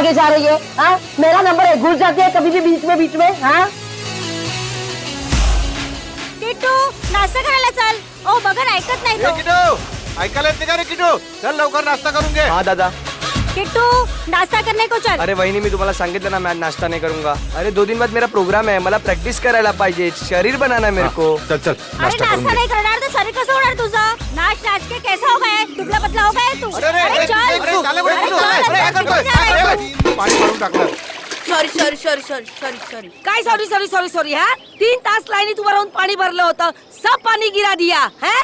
आगे जा रही है? हाँ, मेरा नंबर है, घुस जाती है कभी भी बीच में। हाँ, किट्टू नाश्ता करायला चल. ओ बघा ऐकत नाही तो. किटू ऐकायला येत नाही का रे किटू? चल लवकर नाश्ता करून घे. हाँ दादा. किट्टू नाश्ता करने को चल. अरे वहिनी मी तुम्हाला सांगितलं ना मैं नाश्ता नहीं करूंगा. अरे 2 दिन बाद मेरा प्रोग्राम है, मला प्रैक्टिस करायला पाहिजे, शरीर बनाना है मेरे को. चल चल अरे नाश्ता करून नाश्ता घे. नहीं करणार तर शरीर कसं होणार तुझं? नाच नाच के कैसा हो गया? दुबला पतला हो गया तू. अरे चल. अरे चाले बरं किटू. चल, अरे काय करतोय? चल. अरे, पाणी मारून टाकलं. सॉरी. काय सॉरी हा? 3 तास लाईनीत उभं राहून पाणी भरलं होतं, सब पानी गिरा दिया है.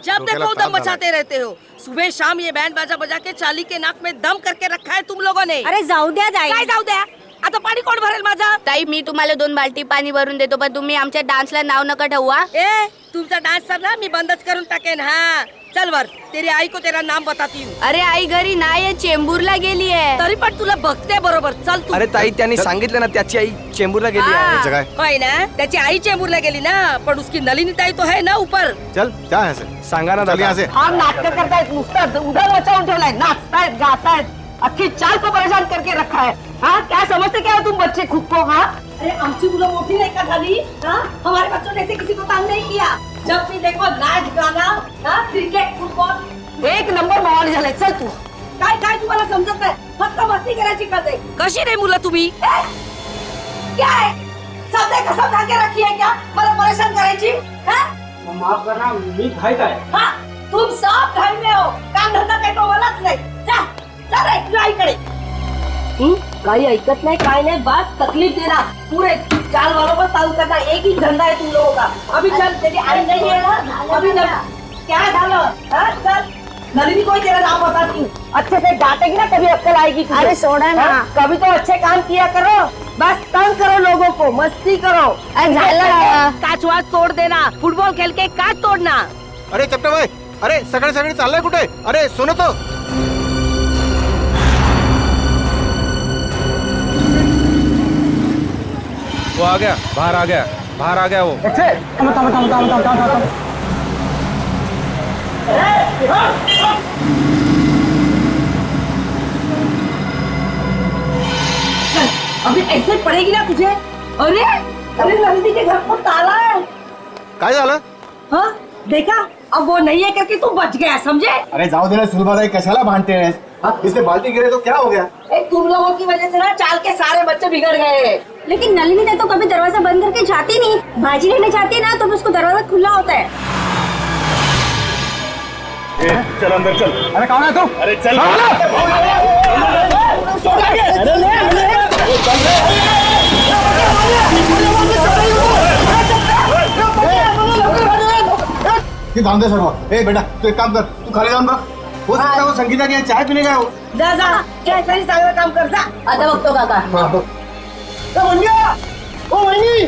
जब डोक्याला देखो ताप दम मचाते रहते हो. सुबह शाम ये बैंड बाजा बजा के चाली के नाक में दम करके रखा है तुम लोगों ने. अरे जाऊ द्या काय जाई. जाऊ द्या, आता पाणी कोण भरेल माझं? ताई मी तुम्हाला 2 बाल्टी पाणी भरून देतो पण तुम्ही आमच्या डान्सला नाव नका ठेवा. ए, तुमचा डान्स सर ना मी बंदच करून टाकेन. हाँ चल वर, तेरी आई को तेरा नाम बताती हूँ. अरे आई घरी नाही चेंबूरला गेली आहे. तरी पण तुला बघते बरोबर. चल तू. अरे ताई त्यांनी सांगितलं ना त्याची आई चेंबूरला गेली आहे. याचं काय? होय ना, त्याची आई चेंबूरला गेली ना, पण उसकी नलिनी ताई तो है ना ऊपर. चल क्या है से? सांगा ना चल यहाँ दादा. से. हा नाटक करतायत, नुसतं उधर मचावून ठेवलाय, नाचतायत गातायत, अच्छी चाल को परेशान करके रखा है. हाँ क्या समझते क्या हो तुम बच्चे खुद को? हाँ अरे आमची मुलं मोठी नाही का झाली? हाँ हमारे बच्चों ने ऐसे किसी को तंग नहीं किया. जब भी देखो नाच गाना, हाँ क्रिकेट फुटबॉल, एक नंबर माहोल झालाय. चल तू. काय तुम्हाला समजत नाही, फक्त मस्ती करायची कळते. कशी रे मुलं तुम्ही? क्या है सब ने कसम खा के रखी है क्या मला परेशान करायची? हाँ माफ करना मी घाई काय. हाँ तुम सब घर में हो, काम धंदा काही तो मलाच नाही. जा रे तुझ्या आईकडे. काही ऐकत नाही, काय नाही, बस तकलीफ देना. पूरे चाल वालों पर ताल करना, एक ही धंधा है तुम लोगों का. अभी चल, तेरी आई नहीं है ना, अभी चल. क्या झालं? हाँ चल, नलिनी को तेरा नाम बताती हूँ. अच्छे से डांटेगी ना तभी अक्कल आएगी तुझे. अरे सोडा ना. हाँ, कभी तो अच्छे काम किया करो, बस तंग करो लोगों को, मस्ती करो. काच वाच तोड़ देना, फुटबॉल खेल के काच तोड़ना. अरे चपटे भाई, अरे सगळे सगळे चाललंय कुठे? अरे सुनो तो. वो आ गया, बाहर आ गया वो. अभी ऐसे पड़ेगी ना तुझे. अरे अरे नंदी के घर पर ताला है. काय झालं? हाँ देखा, अब वो नहीं है करके तू बच गया, समझे? अरे जाओ दे ना सुलभाताई, कशाला भांडते हैं? इसने बाल्टी गिरे तो क्या हो गया? तुम लोगों की वजह से ना चाल के सारे बच्चे बिगड़ गए. लेकिन नलिनी ने तो कभी दरवाजा बंद करके जाती नहीं. भाजी लेने जाती है ना तो उसको दरवाजा खुला होता है. चल अंदर चल. अरे कौन है तू? अरे चल. जाऊन दे सर्व. ए बेटा तू एक काम कर, तू खाली जाऊन बघ. हो सकता है वो संगीता की यहाँ चाय पीने गया हो. जा जा, क्या सारी चांगलं काम कर जा. आता बघतो काका. हाँ बघ. ओ वहिनी,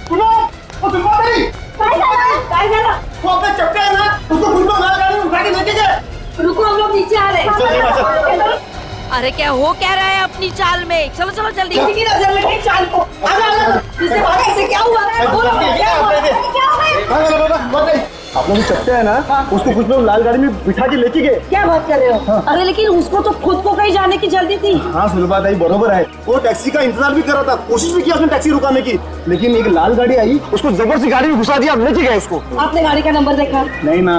सुनो, ओ सुलभाताई, काय झालं? वो अपना चपटे है ना, उसको खुद को लाल गाड़ी में उठा के लेके जाए. रुको, हम लोग नीचे आ चल, चल, रहे. अरे क्या हो क्या रहा है अपनी चाल में? चलो चलो जल्दी. किसी की नजर लगी चाल को. आजा. इससे भागा, इसे क्या हुआ? बोलो, क्या हुआ? आप लोग चपटे है ना, उसको कुछ लोग लाल गाड़ी में बिठा के लेके गए. क्या बात कर रहे हो? अरे लेकिन उसको तो खुद को कहीं जाने की जल्दी थी. हाँ सुलभाताई बरोबर है, वो टैक्सी का इंतजार भी कर रहा था, कोशिश भी की उसने टैक्सी रुकाने की, लेकिन एक लाल गाड़ी आई, उसको जबरदस्ती गाड़ी में घुसा दिया, लेके गए उसको. आपने गाड़ी का नंबर देखा? नहीं ना.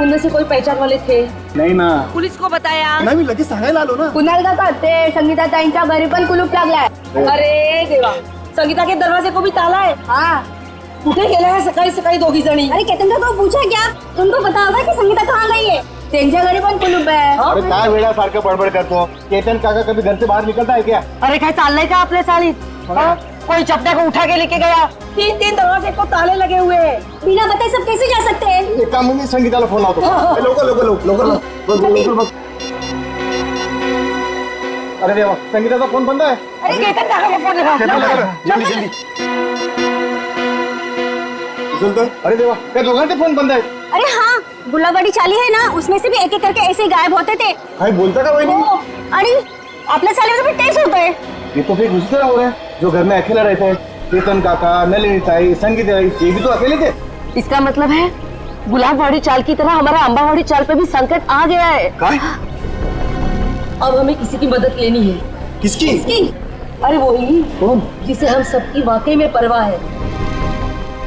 उनमें से कोई पहचान वाले थे? नहीं ना. पुलिस को बताया? नाही मी लगेच सांगायला आलो ना. कुणाल काका ते संगीता ताईंच्या घरी पण कुलूप लागलाय. अरे देवा, संगीता के दरवाजे को भी ताला है. हाँ. कुठे गेल्या है सकाळी सकाळी दोघी जणी? अरे केतन काका को पूछा क्या? तुमको पता होगा कि संगीता कहाँ गई है? त्यांच्या घरी पण कुलूप है. अरे काय वेळा सारखं बडबड करतो. केतन काका कभी घर से बाहर निकलता है क्या? अरे काय चाललंय का आपल्या चालीत? कोई चपटे को उठा के लेके गया. 3 दरवाजे को ताले लगे हुए हैं. बिना बताए सब कैसे जा सकते हैं? एक काम मी संगीताला फोन लावतो. लवकर. अरे देवा, संगीताचा फोन बंद आहे. अरे केतन काका को फोन लगा. जल्दी. अरे देवा, त्या दोघांचे फोन बंद आहेत. अरे हाँ, गुलाबड़ी चाली है ना, उसमें से भी एक एक करके ऐसे ही गायब होते थे. काय बोलता का वहिनी? हो. आणि आपल्या चालीवर भी टेस्ट होता है. ये तो फिर उसी तरह हो रहा है जो घर में अकेला रहते हैं. केतन काका, नलिनी ताई, संगीता ताई, ये भी तो अकेले थे. इसका मतलब है गुलाबवाड़ी चाल की तरह हमारा अंबावाड़ी चाल पे भी संकट आ गया है. काय? अब हमें किसी की मदद लेनी है. किसकी? अरे वही जिसे हम सबकी वाकई में परवाह है,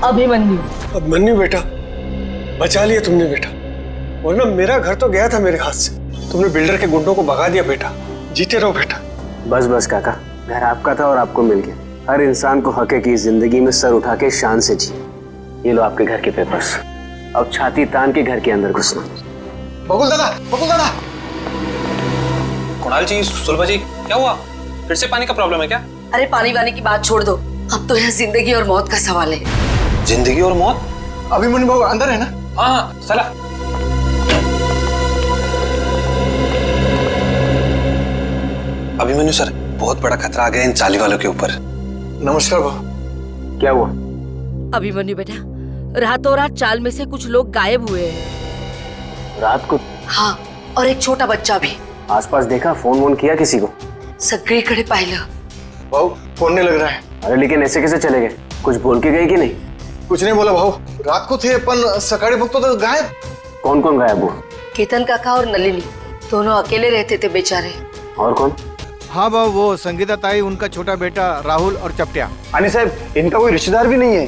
अभिमन्यु। अभिमन्यु बेटा, बचा लिया तुमने बेटा, वरना मेरा घर तो गया था मेरे हाथ से। तुमने बिल्डर के गुंडों को भगा दिया बेटा। जीते रहो बेटा। बस बस काका, घर आपका था और आपको मिल गया। हर इंसान को हक है कि जिंदगी में सर उठा के शान से जिए। ये लो आपके घर के पेपर्स। अब छाती तान के घर के अंदर घुसना। बकुल दादा, बकुल दादा। कुणाल जी, सुलभा जी, क्या हुआ? फिर से पानी का प्रॉब्लम है क्या? अरे पानी वानी की बात छोड़ दो, अब तो यह जिंदगी और मौत का सवाल है। जिंदगी और मौत? अभिमन्यु बाबू अंदर है ना? हाँ, चला। अभिमन्यु सर, बहुत बड़ा खतरा आ गया इन चाली वालों के ऊपर। नमस्कार बाबू। क्या हुआ? अभिमन्यु बेटा, रातों रात चाल में से कुछ लोग गायब हुए हैं। रात को? हाँ, और एक छोटा बच्चा भी। आसपास देखा? फोन वोन किया किसी को? सगळीकडे पाहिलं। भाऊ फोन नहीं लग रहा है। अरे लेकिन ऐसे कैसे चले गए? कुछ बोल के गए कि नहीं? कुछ नहीं बोला भाऊ, रात को थे पण सकाळी बघतो तो गायब। कौन कौन गायब हुआ? केतन काका और नलिनी दोनों अकेले रहते थे बेचारे। और कौन? हाँ बाबू, वो संगीता ताई, उनका छोटा बेटा राहुल और चपटिया। अनिल साहब, इनका कोई रिश्तेदार भी नहीं है।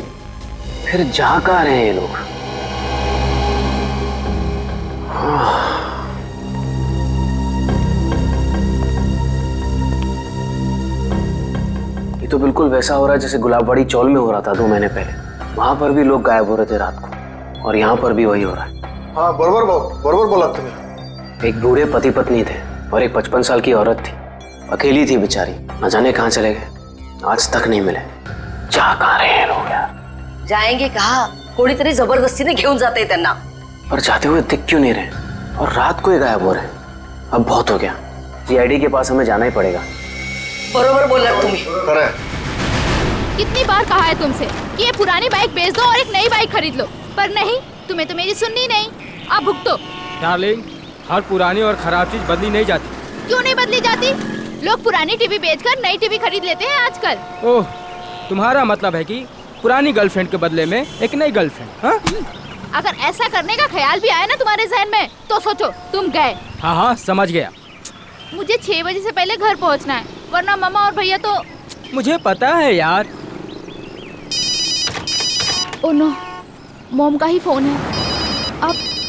फिर जा कहाँ रहे हैं ये लोग? ये तो बिल्कुल वैसा हो रहा है जैसे गुलाबबाड़ी चौल में हो रहा था 2 महीने पहले। वहां पर भी लोग गायब हो रहे थे रात को, और यहाँ पर भी वही हो रहा है। हाँ बरोबर भाऊ, बरोबर बोला तुम्हें। एक बूढ़े पति पत्नी थे और एक 55 साल की औरत थी। अकेली थी बेचारी, न जाने कहाँ चले गए, आज तक नहीं मिले। जा कहाँ रहे हैं लोग यार? जाएंगे कहा, कोणीतरी जबरदस्तीने घेऊन जाते त्यांना। पर जाते हुए दिख क्यों नहीं रहे? और रात को ही गायब हो रहे हैं। अब बहुत हो गया, सीआईडी के पास हमें जाना ही पड़ेगा। बरोबर बोला तुम्ही। कितनी बार कहा है तुमसे कि ये पुरानी बाइक बेच दो और एक नई बाइक खरीद लो, पर नहीं, तुम्हें तो मेरी सुननी नहीं। अब भुगतो। डार्लिंग, हर पुरानी और खराब चीज बदली नहीं जाती। क्यों नहीं बदली जाती? लोग पुरानी टीवी बेचकर नई टीवी खरीद लेते हैं आजकल। ओह, तुम्हारा मतलब है कि पुरानी गर्लफ्रेंड के बदले में एक नई गर्लफ्रेंड? हाँ? अगर ऐसा करने का ख्याल भी आया ना तुम्हारे जहन में, तो सोचो तुम गए। हाँ हाँ, समझ गया। मुझे 6 बजे से पहले घर पहुंचना है, वरना मामा और भैया तो। मुझे पता है यार। ओह नो, मॉम का ही फोन है।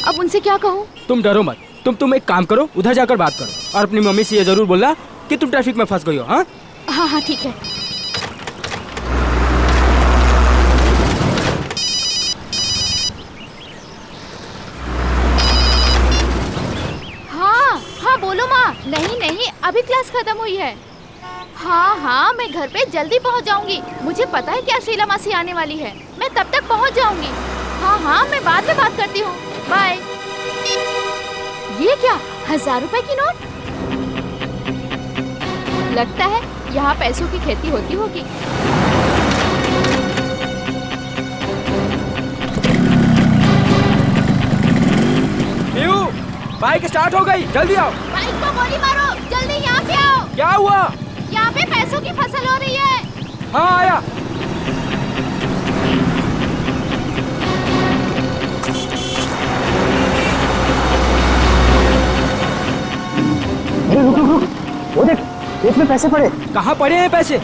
अब उनसे क्या कहूँ? तुम डरो मत, तुम एक काम करो, उधर जाकर बात करो और अपनी मम्मी से ये जरूर बोलना कि तुम ट्रैफिक में फंस गई हो। हाँ हाँ हाँ, ठीक है। हाँ हाँ, बोलो माँ। नहीं, अभी क्लास खत्म हुई है। हाँ, मैं घर पे जल्दी पहुँच जाऊंगी। मुझे पता है क्या शीला मासी आने वाली है, मैं तब तक पहुँच जाऊंगी। हाँ, मैं बाद में बात करती हूँ। बाय। ये क्या, 1000 रुपए की नोट? लगता है यहाँ पैसों की खेती होती होगी। बाइक स्टार्ट हो गई, जल्दी आओ। बाइक को गोली मारो, जल्दी यहाँ पे आओ। क्या हुआ? यहाँ पे पैसों की फसल हो रही है। हाँ आया। अरे रुक, वो देख, खेत में पैसे पड़े। कहाँ पड़े हैं पैसे?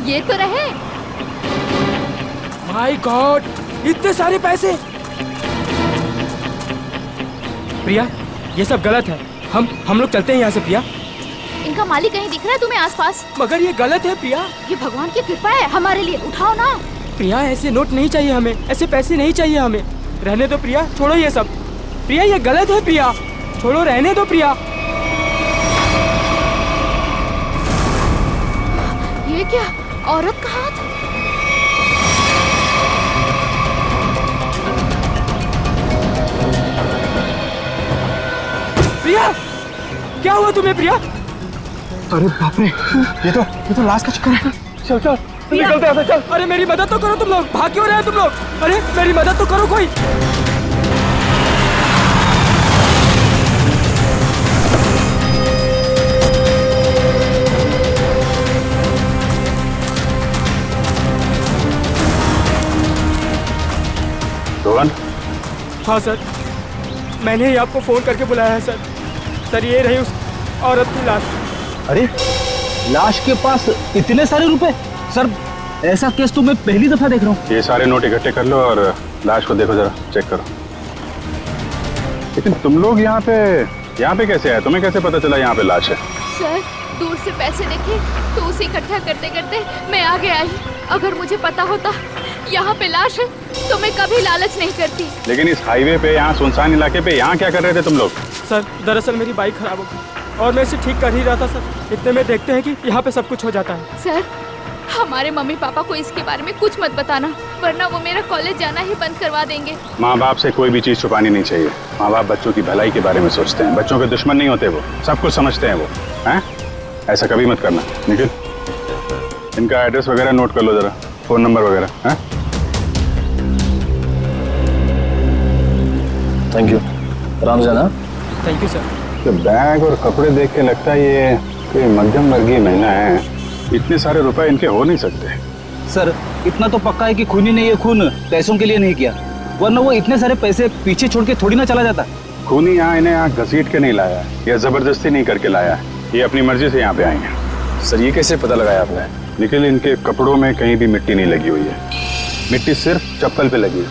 ये तो रहे। माय गॉड, इतने सारे पैसे। प्रिया, ये सब गलत है। हम लोग चलते हैं यहाँ से प्रिया। इनका मालिक कहीं दिख रहा है तुम्हें आसपास? मगर ये गलत है प्रिया। ये भगवान की कृपा है हमारे लिए, उठाओ ना। प्रिया, ऐसे नोट नहीं चाहिए हमें, ऐसे पैसे नहीं चाहिए हमें। रहने दो प्रिया, छोड़ो ये सब। प्रिया, ये गलत है प्रिया, छोड़ो, रहने दो प्रिया। ये क्या, औरत का हाथ? प्रिया, क्या हुआ तुम्हें प्रिया? अरे बाप रे, ये तो लाश का चक्कर है। चल निकलते हैं, चल। अरे मेरी मदद तो करो तुम लोग, भाग क्यों रहे हो तुम लोग? अरे मेरी मदद तो करो कोई। रोहन? हाँ सर, मैंने ही आपको फोन करके बुलाया है सर। सर, ये रही उस औरत की लाश। अरे लाश के पास इतने सारे रुपए? सर ऐसा केस तो मैं पहली दफा देख रहा हूँ। ये सारे नोट इकट्ठे कर लो और लाश को देखो, जरा चेक करो। लेकिन तुम लोग यहाँ पे कैसे आए? तुम्हें कैसे पता चला यहाँ पे लाश है? सर दूर से पैसे देखे तो उसे इकट्ठा करते करते मैं आगे आई। अगर मुझे पता होता यहाँ पे लाश है तो मैं कभी लालच नहीं करती। लेकिन इस हाईवे पे, यहाँ सुनसान इलाके पे, यहाँ क्या कर रहे थे तुम लोग? सर दरअसल मेरी बाइक खराब हो गई और मैं इसे ठीक कर ही रहा था सर। इतने में देखते हैं कि यहाँ पे सब कुछ हो जाता है। सर हमारे मम्मी पापा को इसके बारे में कुछ मत बताना, वरना वो मेरा कॉलेज जाना ही बंद करवा देंगे। माँ बाप से कोई भी चीज छुपानी नहीं चाहिए। माँ बाप बच्चों की भलाई के बारे में सोचते हैं, बच्चों के दुश्मन नहीं होते, वो सब कुछ समझते हैं वो। हैं? ऐसा कभी मत करना। निखिल, इनका एड्रेस वगैरह नोट कर लो जरा, फोन नंबर वगैरह। हैं? Thank you. आराम से ना। Thank you sir. तो बैग और कपड़े देख के लगता है ये कोई मध्यम वर्गीय महिला है। इतने सारे रुपए इनके हो नहीं सकते। सर इतना तो पक्का है कि खूनी ने ये खून पैसों के लिए नहीं किया, वरना वो इतने सारे पैसे पीछे छोड़ के थोड़ी ना चला जाता। खूनी यहाँ इन्हें यहाँ घसीट के नहीं लाया या जबरदस्ती नहीं करके लाया, ये अपनी मर्जी से यहाँ पे आए हैं। सर ये कैसे पता लगाया आपने? निखिल, इनके कपड़ों में कहीं भी मिट्टी नहीं लगी हुई है। मिट्टी सिर्फ चप्पल पे लगी है,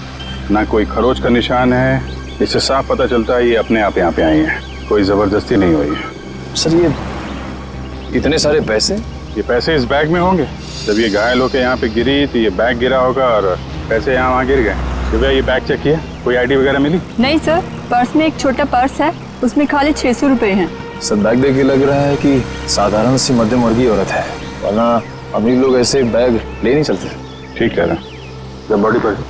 ना कोई खरोच का निशान है। इससे साफ पता चलता है ये अपने आप यहाँ पे आए हैं, कोई जबरदस्ती नहीं हुई है। सर ये इतने सारे पैसे? ये पैसे इस बैग में होंगे। जब ये घायल होकर यहाँ पे गिरी तो ये बैग गिरा होगा और पैसे यहाँ वहाँ गिर गए। भैया ये बैग चेक किया, कोई आईडी वगैरह मिली? नहीं सर, पर्स में एक छोटा पर्स है, उसमें खाली 600 रुपए हैं। सर बैग देख के लग रहा है कि साधारण सी मध्यम वर्गीय औरत है, वरना अमीर लोग ऐसे बैग ले नहीं चलते। ठीक कह रहा है। जब बॉडी पर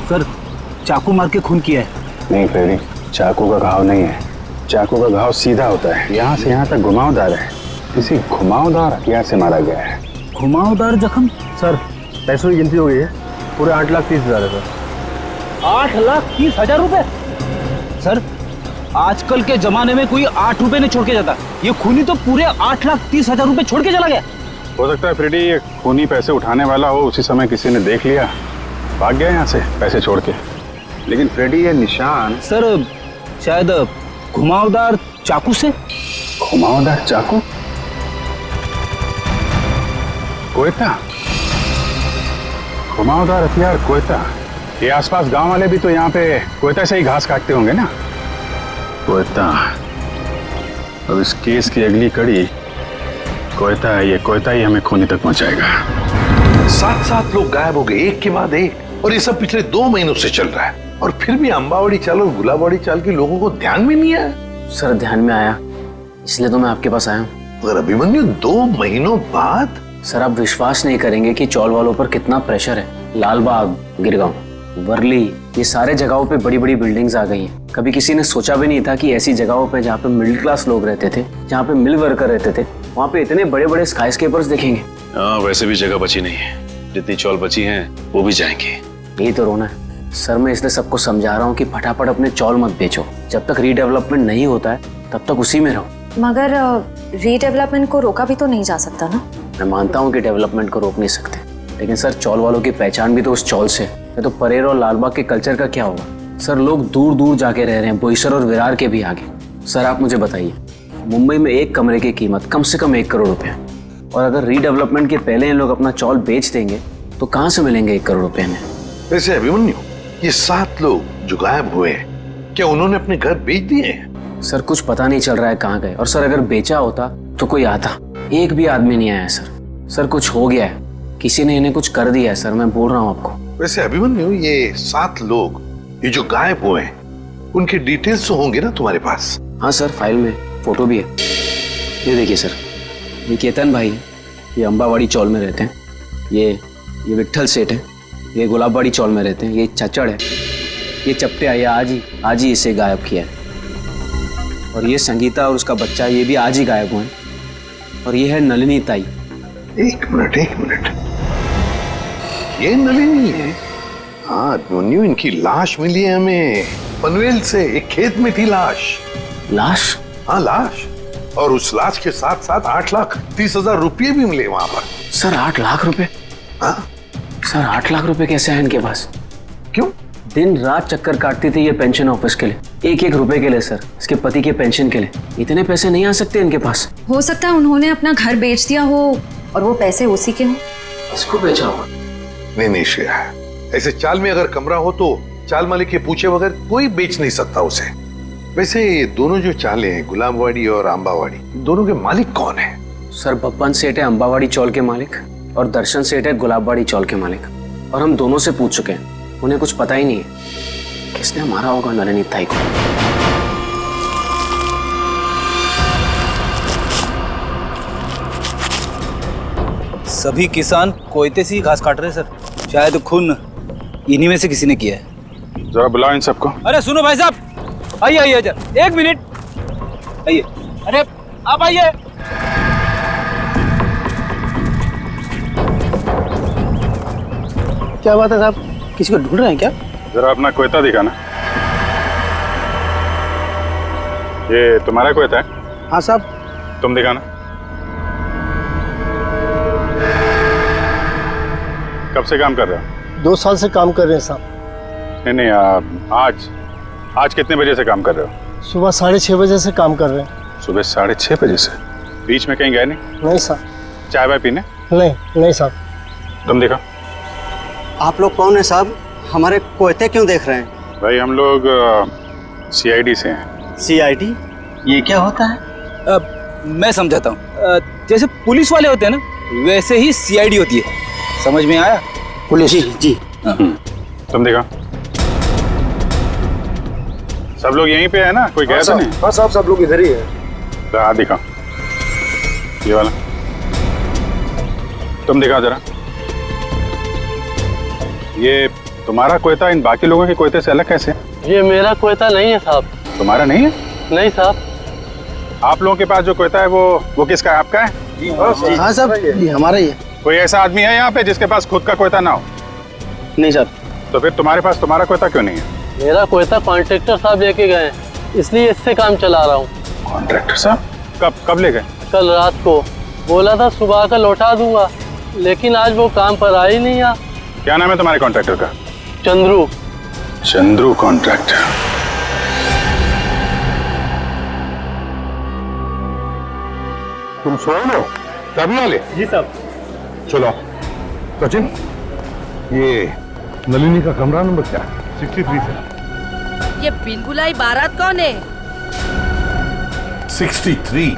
सर चाकू मार के खून किया है। नहीं फ्रेडी, चाकू का घाव नहीं है। चाकू का घाव सीधा होता है, यहाँ से यहाँ तक घुमावदार है। किसी घुमावदार हथियार से मारा गया है। घुमावदार जख्म? सर पैसों की गिनती हो गई है, पूरे 8,30,000 है सर। 8,30,000 रुपए? सर आजकल के जमाने में कोई 8 रुपए नहीं छोड़ के जाता, ये खूनी तो पूरे 8,30,000 रुपए छोड़ के चला गया। हो सकता है फ्रेडी ये खूनी पैसे उठाने वाला हो, उसी समय किसी ने देख लिया, भाग गया यहाँ से पैसे छोड़ के। लेकिन फ्रेडी ये निशान सर शायद घुमावदार चाकू से। घुमावदार चाकू? कोयता? घुमावदार हथियार कोयता? ये आसपास गांव वाले भी तो यहाँ पे कोयता से ही घास काटते होंगे ना। कोयता। अब इस केस की अगली कड़ी कोयता है। ये कोयता ही हमें खूनी तक पहुंचाएगा। 7 लोग गायब हो गए एक के बाद एक, और ये सब पिछले 2 महीनों से चल रहा है, और फिर भी अंबावड़ी चाल और गुलाबवाड़ी चाल के लोगों को ध्यान में नहीं आया। सर ध्यान में आया, इसलिए तो मैं आपके पास आया हूँ। मगर अभिमन्यु 2 महीनों बाद? सर आप विश्वास नहीं करेंगे कि चौल वालों पर कितना प्रेशर है। लालबाग, गिरगांव, वर्ली, ये सारे जगहों पे बड़ी बड़ी बिल्डिंग्स आ गई हैं। कभी किसी ने सोचा भी नहीं था कि ऐसी जगहों पे जहाँ पे मिडिल क्लास लोग रहते थे, जहाँ पे मिल वर्कर रहते थे, वहाँ पे इतने बड़े बड़े स्काईस्केपर्स देखेंगे। वैसे भी जगह बची नहीं है, जितनी चौल बची हैं वो भी जाएंगे। यही तो रोना है सर। मैं इसलिए सबको समझा रहा हूँ कि फटाफट अपने चौल मत बेचो। जब तक रीडेवलपमेंट नहीं होता है तब तक उसी में रहो। मगर रीडेवलपमेंट को रोका भी तो नहीं जा सकता ना। मैं मानता हूँ कि डेवलपमेंट को रोक नहीं सकते, लेकिन सर चौल वालों की पहचान भी तो उस चौल से है। तो परेर और लालबाग के कल्चर का क्या होगा? सर लोग दूर दूर जाके रह रहे हैं, बोईसर और विरार के भी आगे। सर आप मुझे बताइए, मुंबई में एक कमरे की कीमत कम से कम 1 करोड़ रुपए है, और अगर रीडेवलपमेंट के पहले इन लोग अपना चौल बेच देंगे तो कहाँ से मिलेंगे 1 करोड़ रुपए में? वैसे अभिमन्यु, ये 7 लोग जो गायब हुए हैं, क्या उन्होंने अपने घर बेच दिए हैं? सर कुछ पता नहीं चल रहा है कहाँ गए, और सर अगर बेचा होता तो कोई आता। एक भी आदमी नहीं आया सर। सर कुछ हो गया है, किसी ने इन्हें कुछ कर दिया है सर, मैं बोल रहा हूँ आपको। वैसे अभिमन्यु, ये 7 लोग ये जो गायब हुए हैं, उनके डिटेल्स तो होंगे ना तुम्हारे पास? हाँ सर, फाइल में फोटो भी है। ये देखिए सर, ये केतन भाई है, ये अंबावाड़ी चौल में रहते हैं। ये विट्ठल सेठ है, ये गुलाबवाड़ी चौल में रहते हैं। ये चचड़ है, ये चपटे आया आज ही इसे गायब किया है। और ये संगीता और उसका बच्चा, ये भी आज ही गायब हुए हैं। और ये है नलिनी ताई। एक मिनट, ये नलिनी है? हाँ अभिमन्यु, इनकी लाश मिली है हमें पनवेल से। एक खेत में थी लाश। हाँ लाश, और उस लाश के साथ साथ 8,30,000 रुपये भी मिले वहां पर। सर 8 लाख रुपए? हाँ सर 8 लाख रुपए कैसे हैं इनके पास? क्यों? दिन रात चक्कर काटती थी ये पेंशन ऑफिस के लिए। एक एक रुपए के लिए सर, इसके पति के पेंशन के लिए। इतने पैसे नहीं आ सकते इनके पास। हो सकता है उन्होंने अपना घर बेच दिया हो और वो पैसे उसी के हों। इसको बेचा होगा। नहीं श्रेया, ऐसे चाल में अगर कमरा हो तो चाल मालिक के पूछे बगैर कोई बेच नहीं सकता उसे। वैसे ये दोनों जो चालें हैं, गुलाबवाड़ी और अंबावाड़ी, दोनों के मालिक कौन है? सर बब्बन सेठ है अंबावाड़ी चौल के मालिक और दर्शन सेठ है गुलाबवाड़ी चौल के मालिक। और हम दोनों से पूछ चुके हैं, उन्हें कुछ पता ही नहीं है किसने मारा होगा नलिनी ताई को। सभी किसान कोयते से ही घास काट रहे हैं सर। शायद खून इन्हीं में से किसी ने किया है। जरा बुलाओ इन सबको। अरे सुनो भाई साहब, आइए आइए जरा, एक मिनट आइए। अरे आप आइए। क्या बात है साहब, किसी को ढूंढ रहे हैं क्या? जरा अपना कोयता दिखाना। ये तुम्हारा कोयता है? हाँ साहब। तुम दिखाना। कब से काम कर रहे हो? 2 साल से काम कर रहे हैं साहब। नहीं, आज कितने बजे से काम कर रहे हो? सुबह 6:30 बजे से काम कर रहे हैं। सुबह 6:30 बजे से? बीच में कहीं गए नहीं? नहीं साहब। चाय वाय पीने? नहीं साहब। तुम देखो। आप लोग कौन है साहब? हमारे कोयते क्यों देख रहे हैं? भाई हम लोग CID से हैं। CID? ये क्या होता है? मैं समझाता हूँ। जैसे पुलिस वाले होते हैं ना, वैसे ही CID होती है। समझ में आया? पुलिस? जी। तुम देखो। सब लोग यहीं पे है ना? कोई गया तो नहीं? हाँ साहब, सब लोग इधर ही है। हाथ दिखाओ, ये वाला। तुम दिखाओ जरा। ये तुम्हारा कोयता इन बाकी लोगों के कोयते से अलग कैसे? ये मेरा कोयता नहीं है साहब। तुम्हारा नहीं है? नहीं साहब। आप लोगों के पास जो कोयता है वो किसका है? आपका है? हाँ साहब, ये हमारा ही है। कोई ऐसा आदमी है यहाँ पे जिसके पास खुद का कोयता ना हो? नहीं साहब। तो फिर तुम्हारे पास तुम्हारा कोयता क्यों नहीं है? मेरा कोयता कॉन्ट्रैक्टर साहब लेके गए, इसलिए इससे काम चला रहा हूँ। कॉन्ट्रैक्टर साहब कब ले गए? कल रात को। बोला था सुबह का लौटा दूंगा, लेकिन आज वो काम पर आ ही नहीं। आ क्या नाम है तुम्हारे कॉन्ट्रैक्टर का? चंद्रू। चंद्रू कॉन्ट्रैक्टर। तुम सोए हो? तभी वाले? जी साहब। चलो सचिन, ये नलिनी का कमरा नंबर क्या है? 63 से। ये बिन बुलाई बारात कौन है? 63।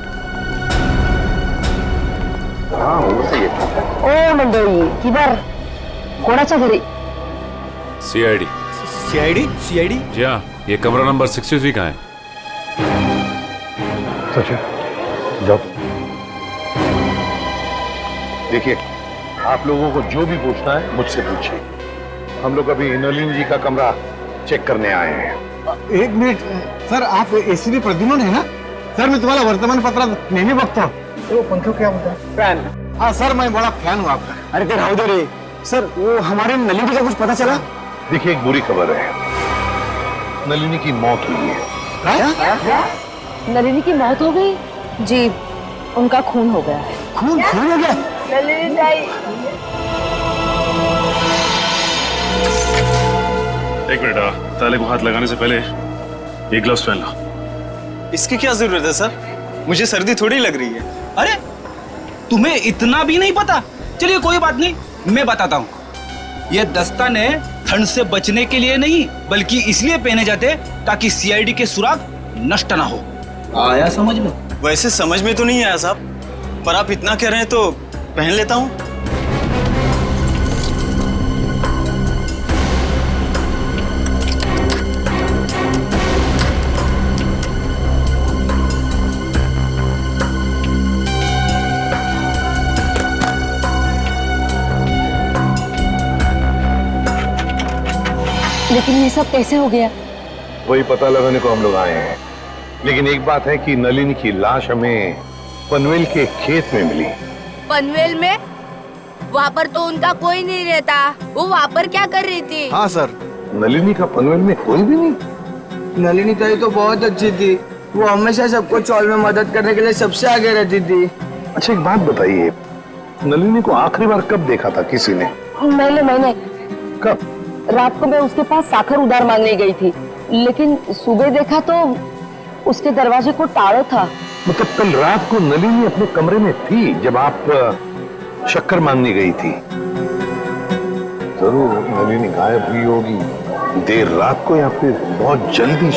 हाँ वो सही है। ओ मंडळी, किधर? कोणाच्या घरी? CID। CID? जी हाँ, ये कमरा नंबर 63 का है। सचिन जाओ। देखिए, आप लोगों को जो भी पूछना है मुझसे पूछिए। हम लोग अभी नलिनी जी का कमरा चेक करने आए हैं। 1 मिनिट सर, आप ACP प्रद्युम्न है ना? सर मैं तुम्हारा वर्तमानपत्रात नेहमी बघतो। तो पंखा क्या होता है? फैन। हाँ सर, मैं बड़ा फैन हूँ आपका। अरे ते राहू दे रे सर, वो हमारे नलिनी का कुछ पता चला? देखिए, एक बुरी खबर है, नलिनी की मौत हुई है। नलिनी की मौत हो गई? जी, उनका खून हो गया है। खून हो गया? नलिनी ताई। एक मिनट, ताले को हाथ लगाने से पहले ये ग्लव्स पहन लो। इसकी क्या जरूरत है सर? मुझे सर्दी थोड़ी लग रही है। अरे तुम्हें इतना भी नहीं पता? चलिए कोई बात नहीं, मैं बताता हूँ। ये दस्ताने ठंड से बचने के लिए नहीं, बल्कि इसलिए पहने जाते ताकि CID के सुराग नष्ट ना हो। आया समझ में? वैसे समझ में तो नहीं आया साहब, पर आप इतना कह रहे हैं तो पहन लेता हूँ। लेकिन ये सब कैसे हो गया? वही पता लगाने को हम लोग आए हैं। लेकिन एक बात है कि नलिनी की लाश हमें पनवेल के खेत में मिली। पनवेल में? वहाँ पर तो उनका कोई नहीं रहता। वो वहाँ पर क्या कर रही थी? हाँ सर। नलिनी का पनवेल में कोई भी नहीं? नलिनी ताई तो बहुत अच्छी थी। वो हमेशा सबको चौल में मदद करने के लिए सबसे आगे रहती थी। अच्छा एक बात बताइए, नलिनी को आखिरी बार कब देखा था किसी ने? मैंने कब? रात को मैं उसके पास साखर उधार मांगने गई थी। लेकिन सुबह देखा तो उसके दरवाजे को ताला था। मतलब कल रात को नलिनी अपने कमरे में थी जब आप शक्कर मांगने गई थी। जरूर नलिनी गायब हुई होगी देर रात को या फिर बहुत जल्दी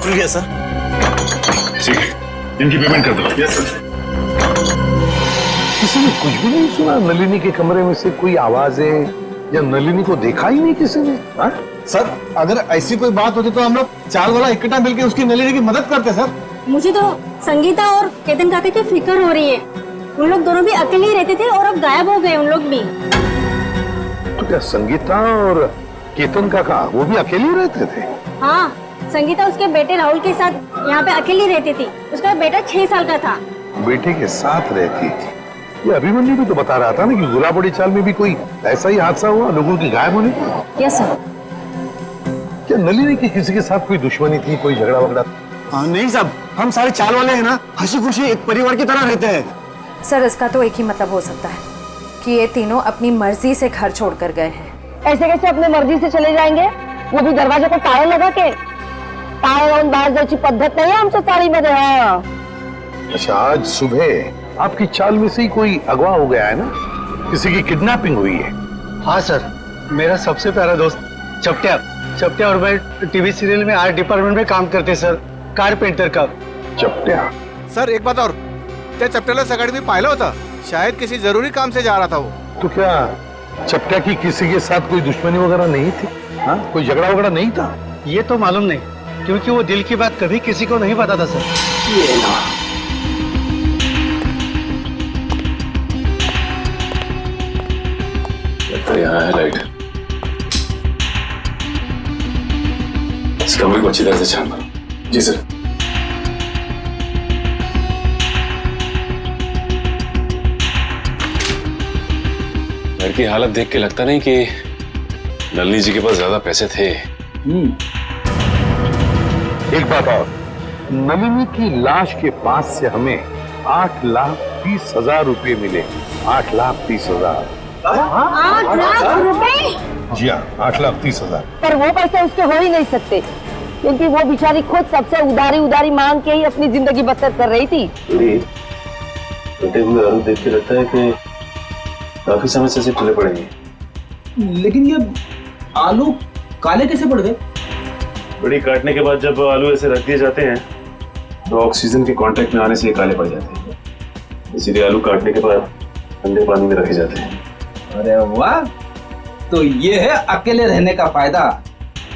खुल गया सर। ठीक है, इनकी पेमेंट कर दो। Yes sir. किसी ने कुछ भी नहीं सुना? नलिनी के कमरे में से कोई आवाजें या नलिनी को देखा ही नहीं किसी ने? हा? सर अगर ऐसी कोई बात होती तो हम लोग चाल वाला इकट्ठा मिलकर उसकी नलिनी की मदद करते सर। मुझे तो संगीता और केतन काका की फिक्र हो रही है। उन लोग दोनों भी अकेले ही रहते थे और अब गायब हो गए उन लोग भी। तो क्या संगीता और केतन काका वो भी अकेले रहते थे? हाँ, संगीता उसके बेटे राहुल के साथ यहाँ पे अकेली रहती थी। उसका बेटा 6 साल का था। बेटे के साथ रहती थी। ये अभिमन्यु भी तो बता रहा था ना कि गुलाबड़ी चाल में भी कोई ऐसा ही हादसा हुआ लोगों की गायब होने का। Yes sir. क्या नलिनी की किसी के साथ कोई दुश्मनी थी, कोई झगड़ा वगड़ा? नहीं साहब, हम सारे चाल वाले हैं ना, हंसी खुशी एक परिवार की तरह रहते हैं। सर इसका तो एक ही मतलब हो सकता है कि ये तीनों अपनी मर्जी से घर छोड़कर गए हैं। ऐसे कैसे अपने मर्जी से चले जाएंगे? वो भी दरवाजे को ताला लगा के? ताला लावून बाहेर जायची पद्धत नाही आमच्या चाळीमध्ये। अच्छा, आज सुबह आपकी चाल में से ही कोई अगवा हो गया है ना? किसी की किडनैपिंग हुई है? हाँ सर, मेरा सबसे प्यारा दोस्त चपटिया और मैं टीवी सीरियल में आर्ट डिपार्टमेंट में काम करते सर, कारपेंटर का। चपटिया? सर एक बात और, त्या चपट्याला सकाळी मी पाहिलं होतं, शायद किसी जरूरी काम से जा रहा था वो। तो क्या चपटिया की किसी के साथ कोई दुश्मनी वगैरह नहीं थी? हाँ, कोई झगड़ा वगैरह नहीं था? ये तो मालूम नहीं, क्योंकि वो दिल की बात कभी किसी को नहीं बताता सर। ये ना। यहाँ है लाइट। इस कमरे को अच्छी तरह से छान मारो। जी सर। घर की हालत देख के लगता नहीं कि नलिनी जी के पास ज्यादा पैसे थे। एक बात और, नलिनी की लाश के पास से हमें 8,30,000 रुपए मिले। 8,30,000। 8 लाख रुपए? जी हाँ, 8,30,000। पर वो पैसे उसके हो ही नहीं सकते, क्योंकि वो बेचारी खुद सबसे उधारी मांग के ही अपनी जिंदगी बसर कर रही थी। कटे हुए आलू देख के लगता है कि काफी समय से चले पड़ेंगे। लेकिन ये आलू काले कैसे पड़ गए? बड़ी काटने के बाद जब आलू ऐसे रख दिए जाते हैं तो ऑक्सीजन के कांटेक्ट में आने से ये काले पड़ जाते हैं, इसीलिए आलू काटने के बाद ठंडे पानी में रखे जाते हैं। अरे वाह, तो ये है अकेले रहने का फायदा।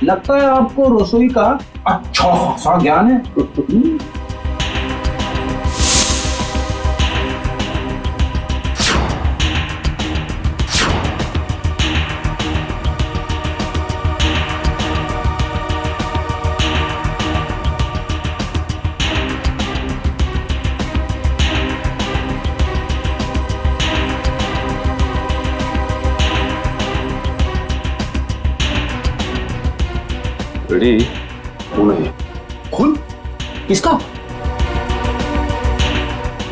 लगता है आपको रसोई का अच्छा खासा ज्ञान है। बड़ी खून है। खून? किसका?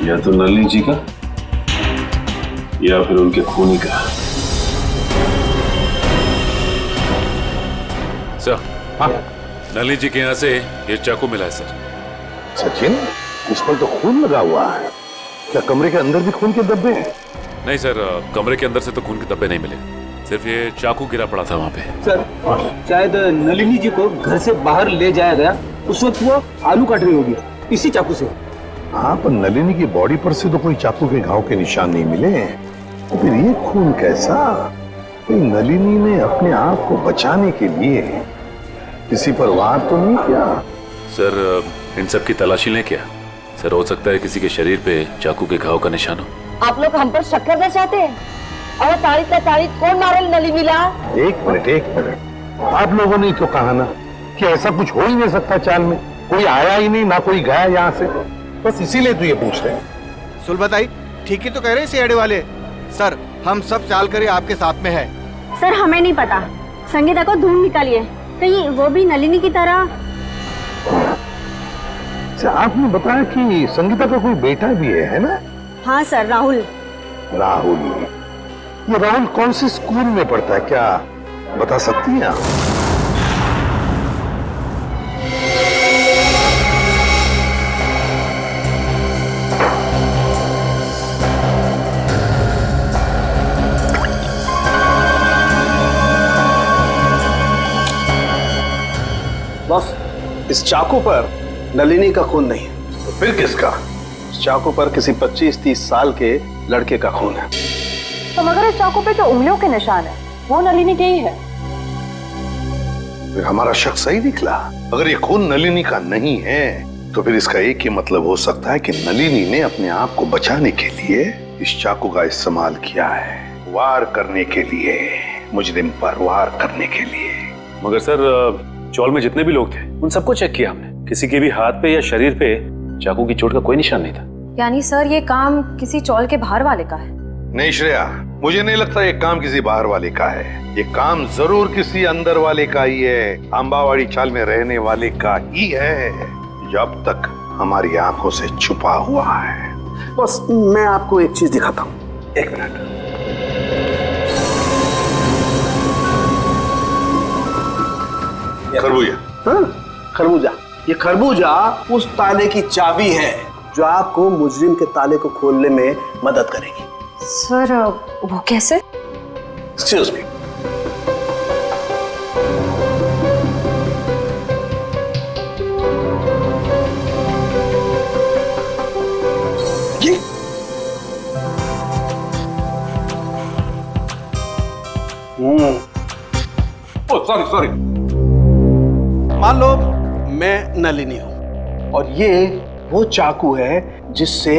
या तो नलिनी जी का या फिर उनके खूनी का। सर, हाँ, नलिनी जी के यहाँ से ये चाकू मिला है सर। सचिन, इस पर तो खून लगा हुआ है। क्या कमरे के अंदर भी खून के धब्बे हैं? नहीं सर, कमरे के अंदर से तो खून के धब्बे नहीं मिले, सिर्फ ये चाकू गिरा पड़ा था वहाँ पे। सर, शायद नलिनी जी को घर से बाहर ले जाया गया, उस वक्त वो आलू काट रही होगी इसी चाकू से। हाँ, पर नलिनी की बॉडी पर से तो कोई चाकू के घाव के निशान नहीं मिले, तो फिर ये खून कैसा? नलिनी ने अपने आप को बचाने के लिए किसी पर वार तो नहीं किया? सर, इन सब की तलाशी लें क्या? सर, हो सकता है किसी के शरीर पे चाकू के घाव का निशान हो। आप लोग हम पर शक करना चाहते हैं? और 40 कौन मारे नलिनीला? एक मिनट, आप लोगों ने तो कहा ना कि ऐसा कुछ हो ही नहीं सकता चाल में, कोई आया ही नहीं, ना कोई गया यहाँ से, बस इसीलिए तो ये पूछ रहे हैं। सुलभताई ठीक ही तो कह रहे हैं सीआईडी वाले। सर, हम सब चाल कर आपके साथ में है। सर हमें नहीं पता, संगीता को ढूंढ निकालिए, कहीं वो भी नलिनी की तरह। आपने बताया कि संगीता का कोई बेटा भी है ना? हाँ सर, राहुल। राहुल, ये राहुल कौन से स्कूल में पढ़ता है, क्या बता सकती हैं आप? बॉस, इस चाकू पर नलिनी का खून नहीं है। तो फिर किसका? इस चाकू पर किसी 25-30 साल के लड़के का खून है। तो मगर इस चाकू पे जो उंगलियों के निशान है वो नलिनी के ही है। फिर हमारा शक सही निकला। अगर ये खून नलिनी का नहीं है तो फिर इसका एक ही मतलब हो सकता है कि नलिनी ने अपने आप को बचाने के लिए इस चाकू का इस्तेमाल किया है, वार करने के लिए, मुजरिम पर वार करने के लिए। मगर सर, चौल में जितने भी लोग थे उन सबको चेक किया हमने, किसी के भी हाथ पे या शरीर पे चाकू की चोट का कोई निशान नहीं था। यानी सर ये काम किसी चौल के बाहर वाले का है? नहीं श्रेया, मुझे नहीं लगता ये काम किसी बाहर वाले का है। ये काम जरूर किसी अंदर वाले का ही है, अंबावाड़ी चाल में रहने वाले का ही है, जो अब तक हमारी आंखों से छुपा हुआ है। बस मैं आपको एक चीज दिखाता हूँ, 1 मिनट। खरबूजा? हाँ, खरबूजा। ये खरबूजा उस ताले की चाबी है जो आपको मुजरिम के ताले को खोलने में मदद करेगी। सर वो कैसे? Excuse me. सॉरी। मान लो मैं नलिनी हूं और ये वो चाकू है जिससे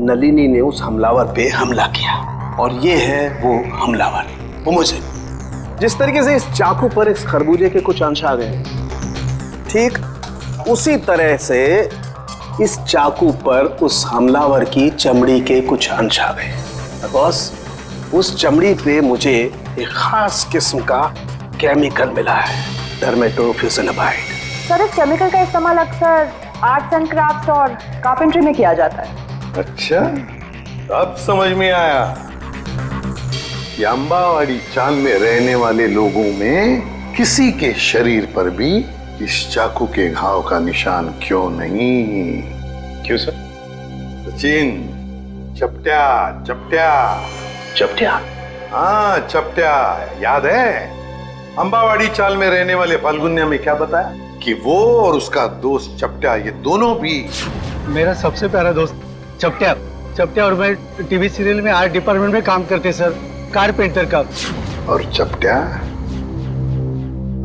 नलिनी ने उस हमलावर पे हमला किया, और ये है वो हमलावर, वो मुझे। जिस तरीके से इस चाकू पर इस खरबूजे के कुछ अंश आ गए, ठीक उसी तरह से इस चाकू पर उस हमलावर की चमड़ी के कुछ अंश आ गए। बॉस, उस चमड़ी पे मुझे एक खास किस्म का केमिकल मिला है, डर्मेटोफ्यूसिनामाइड। सर इस केमिकल का इस्तेमाल अक्सर आर्ट्स एंड क्राफ्ट्स और कारपेंट्री में किया जाता है। अच्छा, अब समझ में आया कि अंबावाड़ी चाल में रहने वाले लोगों में किसी के शरीर पर भी इस चाकू के घाव का निशान क्यों नहीं। क्यों सर? सचिन, चपट्या चपट्या चपट्या? हाँ चपट्या, याद है? अंबावाड़ी चाल में रहने वाले फाल्गुन्या में क्या बताया कि वो और उसका दोस्त चपट्या, ये दोनों भी मेरा सबसे प्यारा दोस्त चपट्या और मैं टीवी सीरियल में आर्ट डिपार्टमेंट में काम करते सर, कारपेंटर का। और चपट्या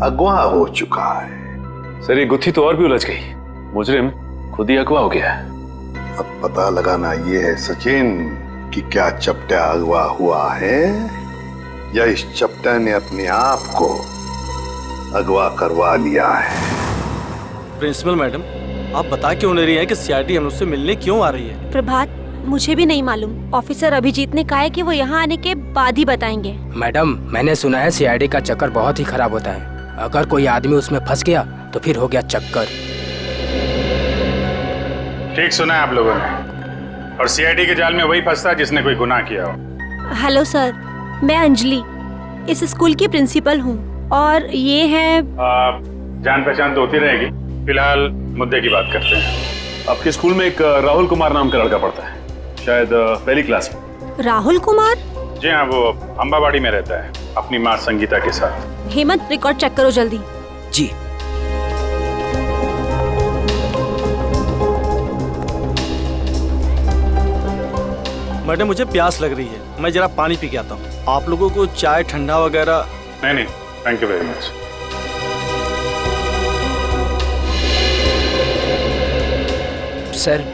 अगवा हो चुका है। सर ये गुत्थी तो और भी उलझ गई, मुजरिम खुद ही अगवा हो गया है। अब पता लगाना ये है सचिन कि क्या चपट्या अगवा हुआ है या इस चपट्या ने अपने आप को अगवा करवा लिया है। प्रिंसिपल मैडम, आप बता क्यों नहीं रही हैं कि सीआईडी हम उससे मिलने क्यों आ रही है? प्रभात, मुझे भी नहीं मालूम। ऑफिसर अभिजीत ने कहा है कि वो यहाँ आने के बाद ही बताएंगे। मैडम, मैंने सुना है सीआईडी का चक्कर बहुत ही खराब होता है। अगर कोई आदमी उसमें फंस गया तो फिर हो गया चक्कर। ठीक सुना है आप लोगों ने, और सीआईडी के जाल में वही फंसता है जिसने कोई गुनाह किया हो। हेलो सर, मैं अंजलि इस स्कूल की प्रिंसिपल हूँ, और ये है जान पहचान तो होती रहेगी, फिलहाल मुद्दे की बात करते हैं। आपके स्कूल में एक राहुल कुमार नाम का लड़का पढ़ता है, शायद पहली क्लास में। राहुल कुमार? जी हाँ, वो अंबावाड़ी में रहता है अपनी माँ संगीता के साथ। हेमंत, रिकॉर्ड चेक करो जल्दी। जी। मैडम मुझे प्यास लग रही है, मैं जरा पानी पी के आता हूँ। आप लोगों को चाय ठंडा वगैरह? नहीं, thank you very much. Sir,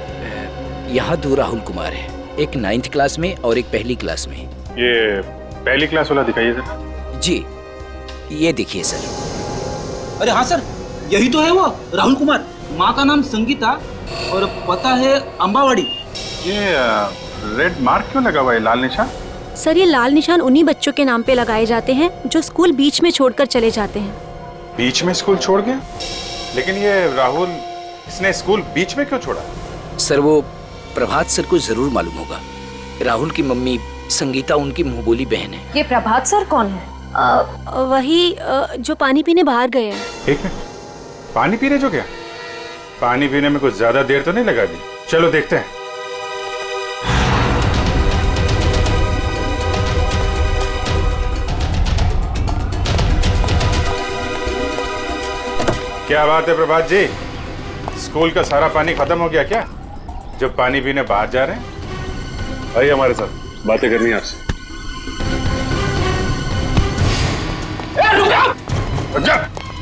यहाँ 2 राहुल कुमार है, एक 9th क्लास में और एक पहली क्लास में। ये पहली क्लास वाला दिखाइए सर। जी, ये देखिए सर। अरे हाँ सर, यही तो है वो राहुल कुमार। माँ का नाम संगीता और पता है अंबावाड़ी। ये रेड मार्क क्यों लगा हुआ है, लाल निशान? सर ये लाल निशान उन्हीं बच्चों के नाम पे लगाए जाते हैं जो स्कूल बीच में छोड़कर चले जाते हैं। बीच में स्कूल छोड़ गया? लेकिन ये राहुल, इसने स्कूल बीच में क्यों छोड़ा? सर वो प्रभात सर को जरूर मालूम होगा। राहुल की मम्मी संगीता उनकी मुंह बोली बहन है। ये प्रभात सर कौन है? वही जो पानी पीने बाहर गए हैं। ठीक है, पानी पीने जो गया? पानी पीने में कुछ ज्यादा देर तो नहीं लगा दी? चलो देखते हैं। क्या बात है प्रभात जी, स्कूल का सारा पानी खत्म हो गया क्या, जब पानी पीने बाहर जा रहे हैं? आइए हमारे साथ, बातें करनी है आपसे। रुक जा, रुक जा,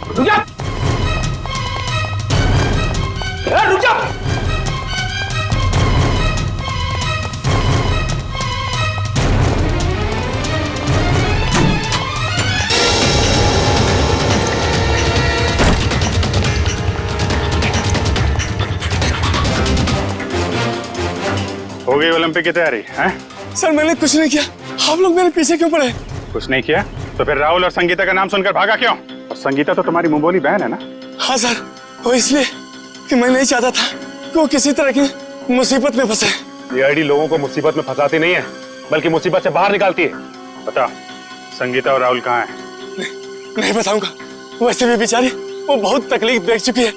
रुक जा, रुक जा। हो गई ओलंपिक की तैयारी हैं? सर मैंने कुछ नहीं किया, आप लोग मेरे पीछे क्यों पड़े? कुछ नहीं किया तो फिर राहुल और संगीता का नाम सुनकर भागा क्यों? और संगीता तो तुम्हारी मुंह बोली बहन है ना? हाँ सर, वो इसलिए कि मैं नहीं चाहता था कि वो किसी तरह की मुसीबत में फंसे। ये आईडी लोगों को मुसीबत में फंसाती नहीं है, बल्कि मुसीबत से बाहर निकालती है। बता, संगीता और राहुल कहाँ हैं? नहीं बताऊंगा, वैसे भी बेचारी वो बहुत तकलीफ देख चुकी है।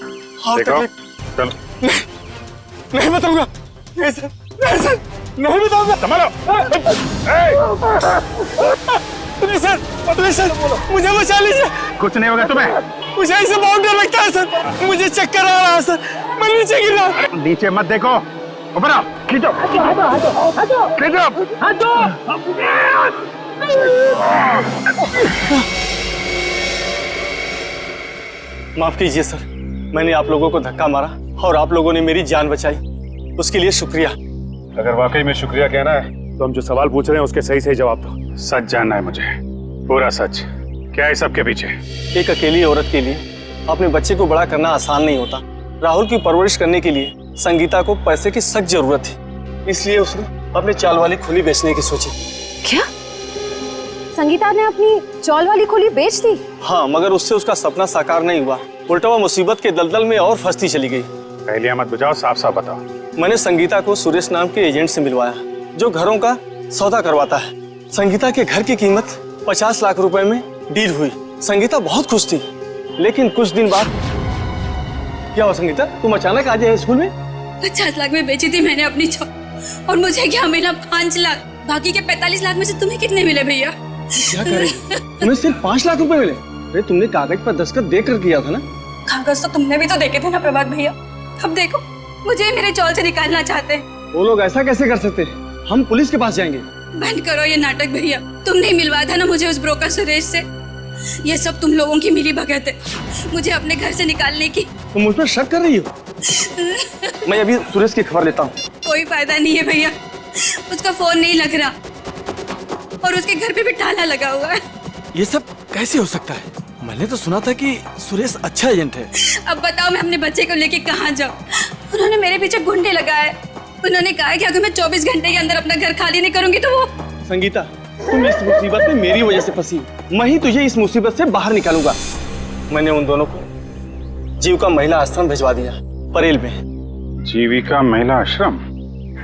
हाँ चलो। नहीं बताऊंगा, नहीं सर, नहीं सर, नहीं बताऊंगा। संभालो। नहीं सर, प्लीज सर, मुझे बचा लीजिए। कुछ नहीं होगा तुम्हें। मुझे इससे बहुत डर लगता है सर, मुझे चक्कर आ रहा है सर, मैं नीचे गिर रहा हूँ। नीचे मत देखो, ऊपर आओ, खींचो, खींचो। माफ कीजिए सर, मैंने आप लोगों को धक्का मारा और आप लोगों ने मेरी जान बचाई, उसके लिए शुक्रिया। अगर वाकई में शुक्रिया कहना है तो हम जो सवाल पूछ रहे हैं उसके सही सही जवाब दो। सच जानना है मुझे, पूरा सच। क्या है सबके पीछे? एक अकेली औरत के लिए अपने बच्चे को बड़ा करना आसान नहीं होता। राहुल की परवरिश करने के लिए संगीता को पैसे की सख्त जरूरत थी, इसलिए उसने अपने चाल वाली खुली बेचने की सोची। क्या? संगीता ने अपनी चौल वाली खुली बेच दी? हाँ, मगर उससे उसका सपना साकार नहीं हुआ, उल्टा वो मुसीबत के दलदल में और फंसती चली गई। पहले मत बुझाओ, साफ साफ बताओ। मैंने संगीता को सुरेश नाम के एजेंट से मिलवाया, जो घरों का सौदा करवाता है। संगीता के घर की कीमत 50 लाख रुपए में डील हुई। संगीता बहुत खुश थी, लेकिन कुछ दिन बाद क्या हुआ? संगीता, तुम अचानक आ जाए स्कूल में? 50 लाख में बेची थी मैंने अपनी चौल, और मुझे क्या मिला? 5 लाख। बाकी के 45 लाख में से तुम्हें कितने मिले भैया? क्या करेगी? तुम्हें सिर्फ 5 लाख रुपए मिले? अरे तुमने कागज पर दस्तखत देकर किया था ना? कागज तो तुमने भी तो देखे थे ना प्रभात भैया। अब देखो, मुझे मेरे चौल से निकालना चाहते हैं। वो लोग ऐसा कैसे कर सकते हैं? हम पुलिस के पास जाएंगे। बंद करो ये नाटक भैया, तुमने ही मिलवाया था ना मुझे उस ब्रोकर सुरेश से। ये सब तुम लोगों की मिली भगत है, मुझे अपने घर से निकालने की। तुम मुझ पर शक कर रही हो? मैं अभी सुरेश की खबर लेता हूँ। कोई फायदा नहीं है भैया, उसका फोन नहीं लग रहा और उसके घर पे भी ताला लगा हुआ है। ये सब कैसे हो सकता है? मैंने तो सुना था कि सुरेश अच्छा एजेंट है। अब बताओ मैं अपने बच्चे को लेके कहाँ जाऊँ? उन्होंने मेरे पीछे गुंडे लगाए। उन्होंने कहा कि अगर मैं 24 घंटे के अंदर अपना घर खाली नहीं करूंगी तो वो। संगीता, तुम इस मुसीबत में मेरी वजह से फंसी, मैं ही तुझे इस मुसीबत से बाहर निकालूंगा। मैंने उन दोनों को जीविका महिला आश्रम भिजवा दिया, परेल में। जीविका महिला आश्रम?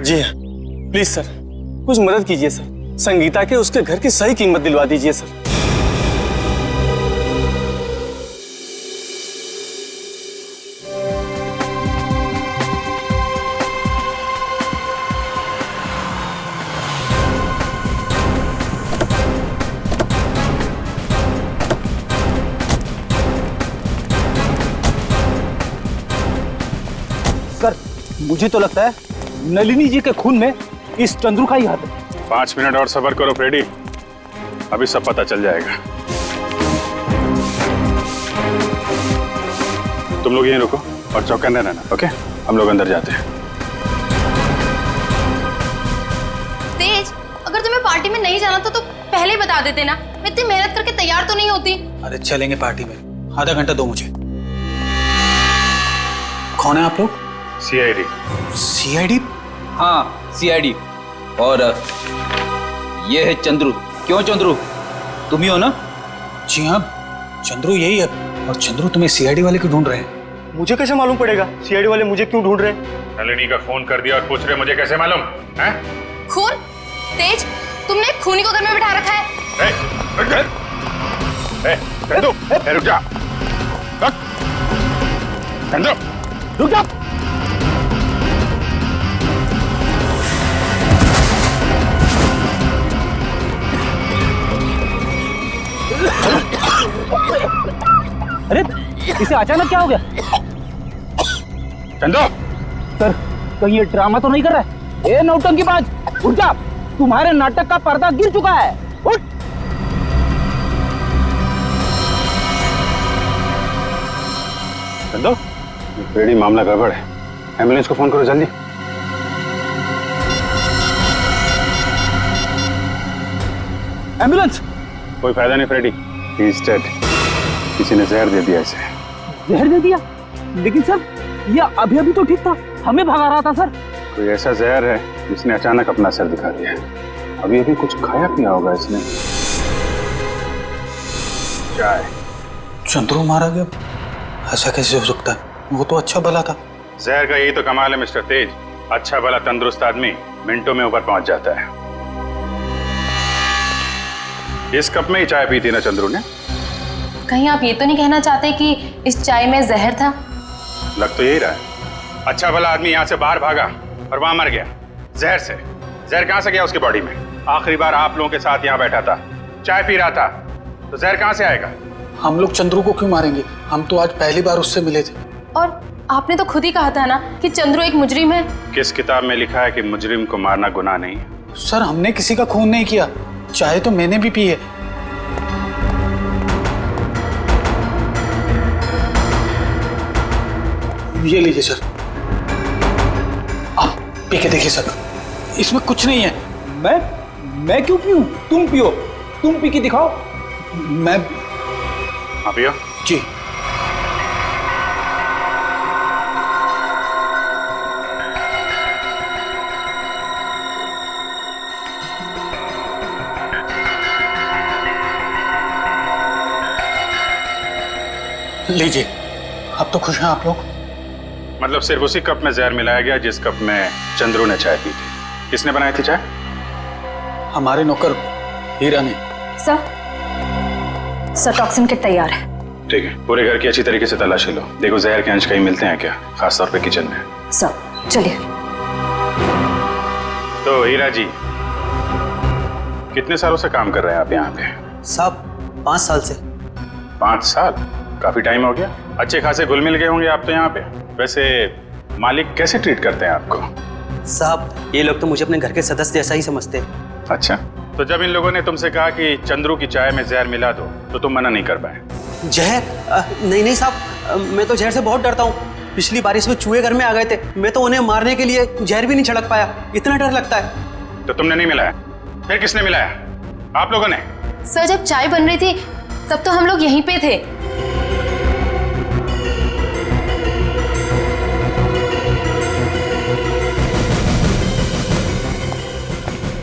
जी हाँ, प्लीज सर, कुछ मदद कीजिए सर। संगीता के उसके घर की सही कीमत दिलवा दीजिए सर। सर, मुझे तो लगता है नलिनी जी के खून में इस चंद्रू का ही हाथ है। 5 मिनट और सब्र करो फ्रेडी, अभी सब पता चल जाएगा। तुम लोग यहीं रुको और चौकन्ने रहना, ओके? हम लोग अंदर जाते हैं। तेज, अगर तुम्हें पार्टी में नहीं जाना था तो पहले ही बता देते ना, मैं इतनी मेहनत करके तैयार तो नहीं होती। अरे चलेंगे पार्टी में, आधा घंटा दो मुझे। कौन है आप लोग? सीआईडी। सीआईडी? हाँ, सीआईडी। और ये है चंद्रू। क्यों चंद्रू, तुम ही हो ना? जी हाँ, चंद्रू यही है। और चंद्रू तुम्हें सीआईडी वाले क्यों ढूंढ रहे हैं? मुझे कैसे मालूम पड़ेगा सीआईडी वाले मुझे क्यों ढूंढ रहे हैं? नलिनी का फोन कर दिया और पूछ रहे मुझे कैसे मालूम है? खून? तेज, तुमने एक खूनी को घर में बिठा रखा है। चंदू, रुक जा। चंदू, रुक जा। अरे इसे अचानक क्या हो गया? चंदू, सर कहीं ये ड्रामा तो नहीं कर रहा है? ए नौटंकीबाज, उठ जा, तुम्हारे नाटक का पर्दा गिर चुका है, उठ। चंदू, बेड़ी मामला गड़बड़ है, एम्बुलेंस को फोन करो जल्दी। एम्बुलेंस? कोई फायदा नहीं फ्रेडी, ही इज डेड। किसी ने जहर दे दिया इसे। जहर दे दिया? लेकिन सर ये अभी अभी तो ठीक था, हमें भगा रहा था सर। कोई ऐसा जहर है जिसने अचानक अपना सर दिखा दिया। अभी अभी कुछ खाया पिया होगा इसने। चाय। चंद्रू मारा गया? ऐसा कैसे हो सकता है? वो तो अच्छा भला था। जहर का यही तो कमाल है मिस्टर तेज, अच्छा भला तंदुरुस्त आदमी मिनटों में ऊपर पहुंच जाता है। इस कप में ही चाय पी थी ना चंद्रू ने? कहीं आप ये तो नहीं कहना चाहते कि इस चाय में जहर था? लग तो यही रहा है। अच्छा भला आदमी यहाँ से बाहर भागा और वहां मर गया जहर से। जहर कहां से गया उसकी बॉडी में? आखिरी बार आप लोगों के साथ यहाँ बैठा था, चाय पी रहा था, तो जहर कहां से आएगा? हम लोग चंद्रू को क्यों मारेंगे? हम तो आज पहली बार उससे मिले थे। और आपने तो खुद ही कहा था ना कि चंद्रू एक मुजरिम है। किस किताब में लिखा है कि मुजरिम को मारना गुनाह नहीं है? सर हमने किसी का खून नहीं किया, चाय तो मैंने भी पी है। ये लीजिए सर, आप पी के देखिए सर, इसमें कुछ नहीं है। मैं क्यों पीऊं? तुम पियो, तुम पी के दिखाओ। मैं हाँ पियो जी। लीजिए, अब तो खुश हैं आप लोग? मतलब सिर्फ उसी कप में जहर मिलाया गया जिस कप में चंद्रू ने चाय पी थी। किसने बनाई थी चाय? हमारे नौकर हीरा ने। सर टॉक्सिन किट तैयार है। ठीक है, पूरे घर की अच्छी तरीके से तलाशी लो, देखो जहर के अंश कहीं मिलते हैं क्या, खासतौर पे किचन में। सर चलिए। तो हीरा जी, कितने सालों से काम कर रहे हैं आप यहाँ पे? साहब 5 साल से। 5 साल? काफी टाइम हो गया। अच्छे खासे घुल मिल गए होंगे आप तो यहाँ पे। वैसे मालिक कैसे ट्रीट करते हैं आपको? साहब ये लोग तो मुझे अपने घर के सदस्य जैसा ही समझते हैं। अच्छा, तो जब इन लोगों ने तुमसे कहा कि चंद्रू की चाय में जहर मिला दो, तो तुम मना नहीं कर पाए? जहर? नहीं साहब, मैं तो जहर से बहुत डरता हूँ। पिछली बारिश में चूहे घर में आ गए थे, मैं तो उन्हें मारने के लिए जहर भी नहीं छिड़क पाया, इतना डर लगता है। तो तुमने नहीं मिलाया? फिर किसने मिलाया? आप लोगों ने? सर जब चाय बन रही थी तब तो हम लोग यहीं पे थे।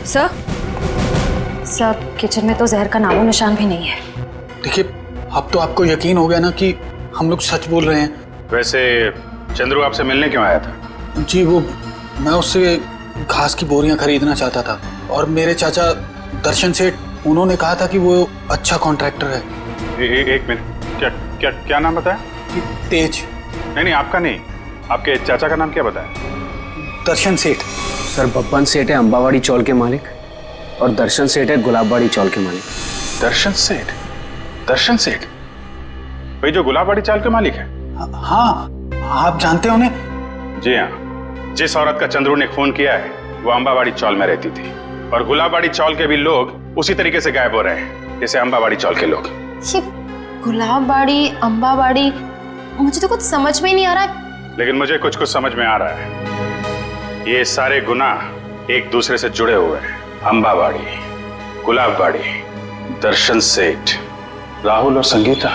सर किचन में तो जहर का नामो निशान भी नहीं है। देखिए, अब तो आपको यकीन हो गया ना कि हम लोग सच बोल रहे हैं। वैसे चंद्रू आपसे मिलने क्यों आया था? जी वो, मैं उससे घास की बोरियां खरीदना चाहता था और मेरे चाचा दर्शन सेठ, उन्होंने कहा था कि वो अच्छा कॉन्ट्रैक्टर है। एक मिनट, क्या नाम बताया? तेज। नहीं आपका नहीं, आपके चाचा का नाम क्या बताया? दर्शन सेठ। सर बब्बन सेठ है अंबावाड़ी चौल के मालिक, और दर्शन सेठ है गुलाबबाड़ी चौल के मालिक। दर्शन सेठ? दर्शन सेठ भाई जो गुलाबबाड़ी चौल के मालिक है? हाँ, आप जानते हो उन्हें? जी हाँ, जिस औरत का चंद्रू ने खून किया है वो अंबावाड़ी चौल में रहती थी, और गुलाबबाड़ी चौल के भी लोग उसी तरीके से गायब हो रहे हैं जैसे अंबावाड़ी चौल के लोग। ये गुलाबबाड़ी, अंबावाड़ी, मुझे तो कुछ समझ में ही नहीं आ रहा। लेकिन मुझे कुछ समझ में आ रहा है। ये सारे गुनाह एक दूसरे से जुड़े हुए हैं। अंबावाड़ी, गुलाबबाड़ी, दर्शन सेठ, राहुल और संगीता।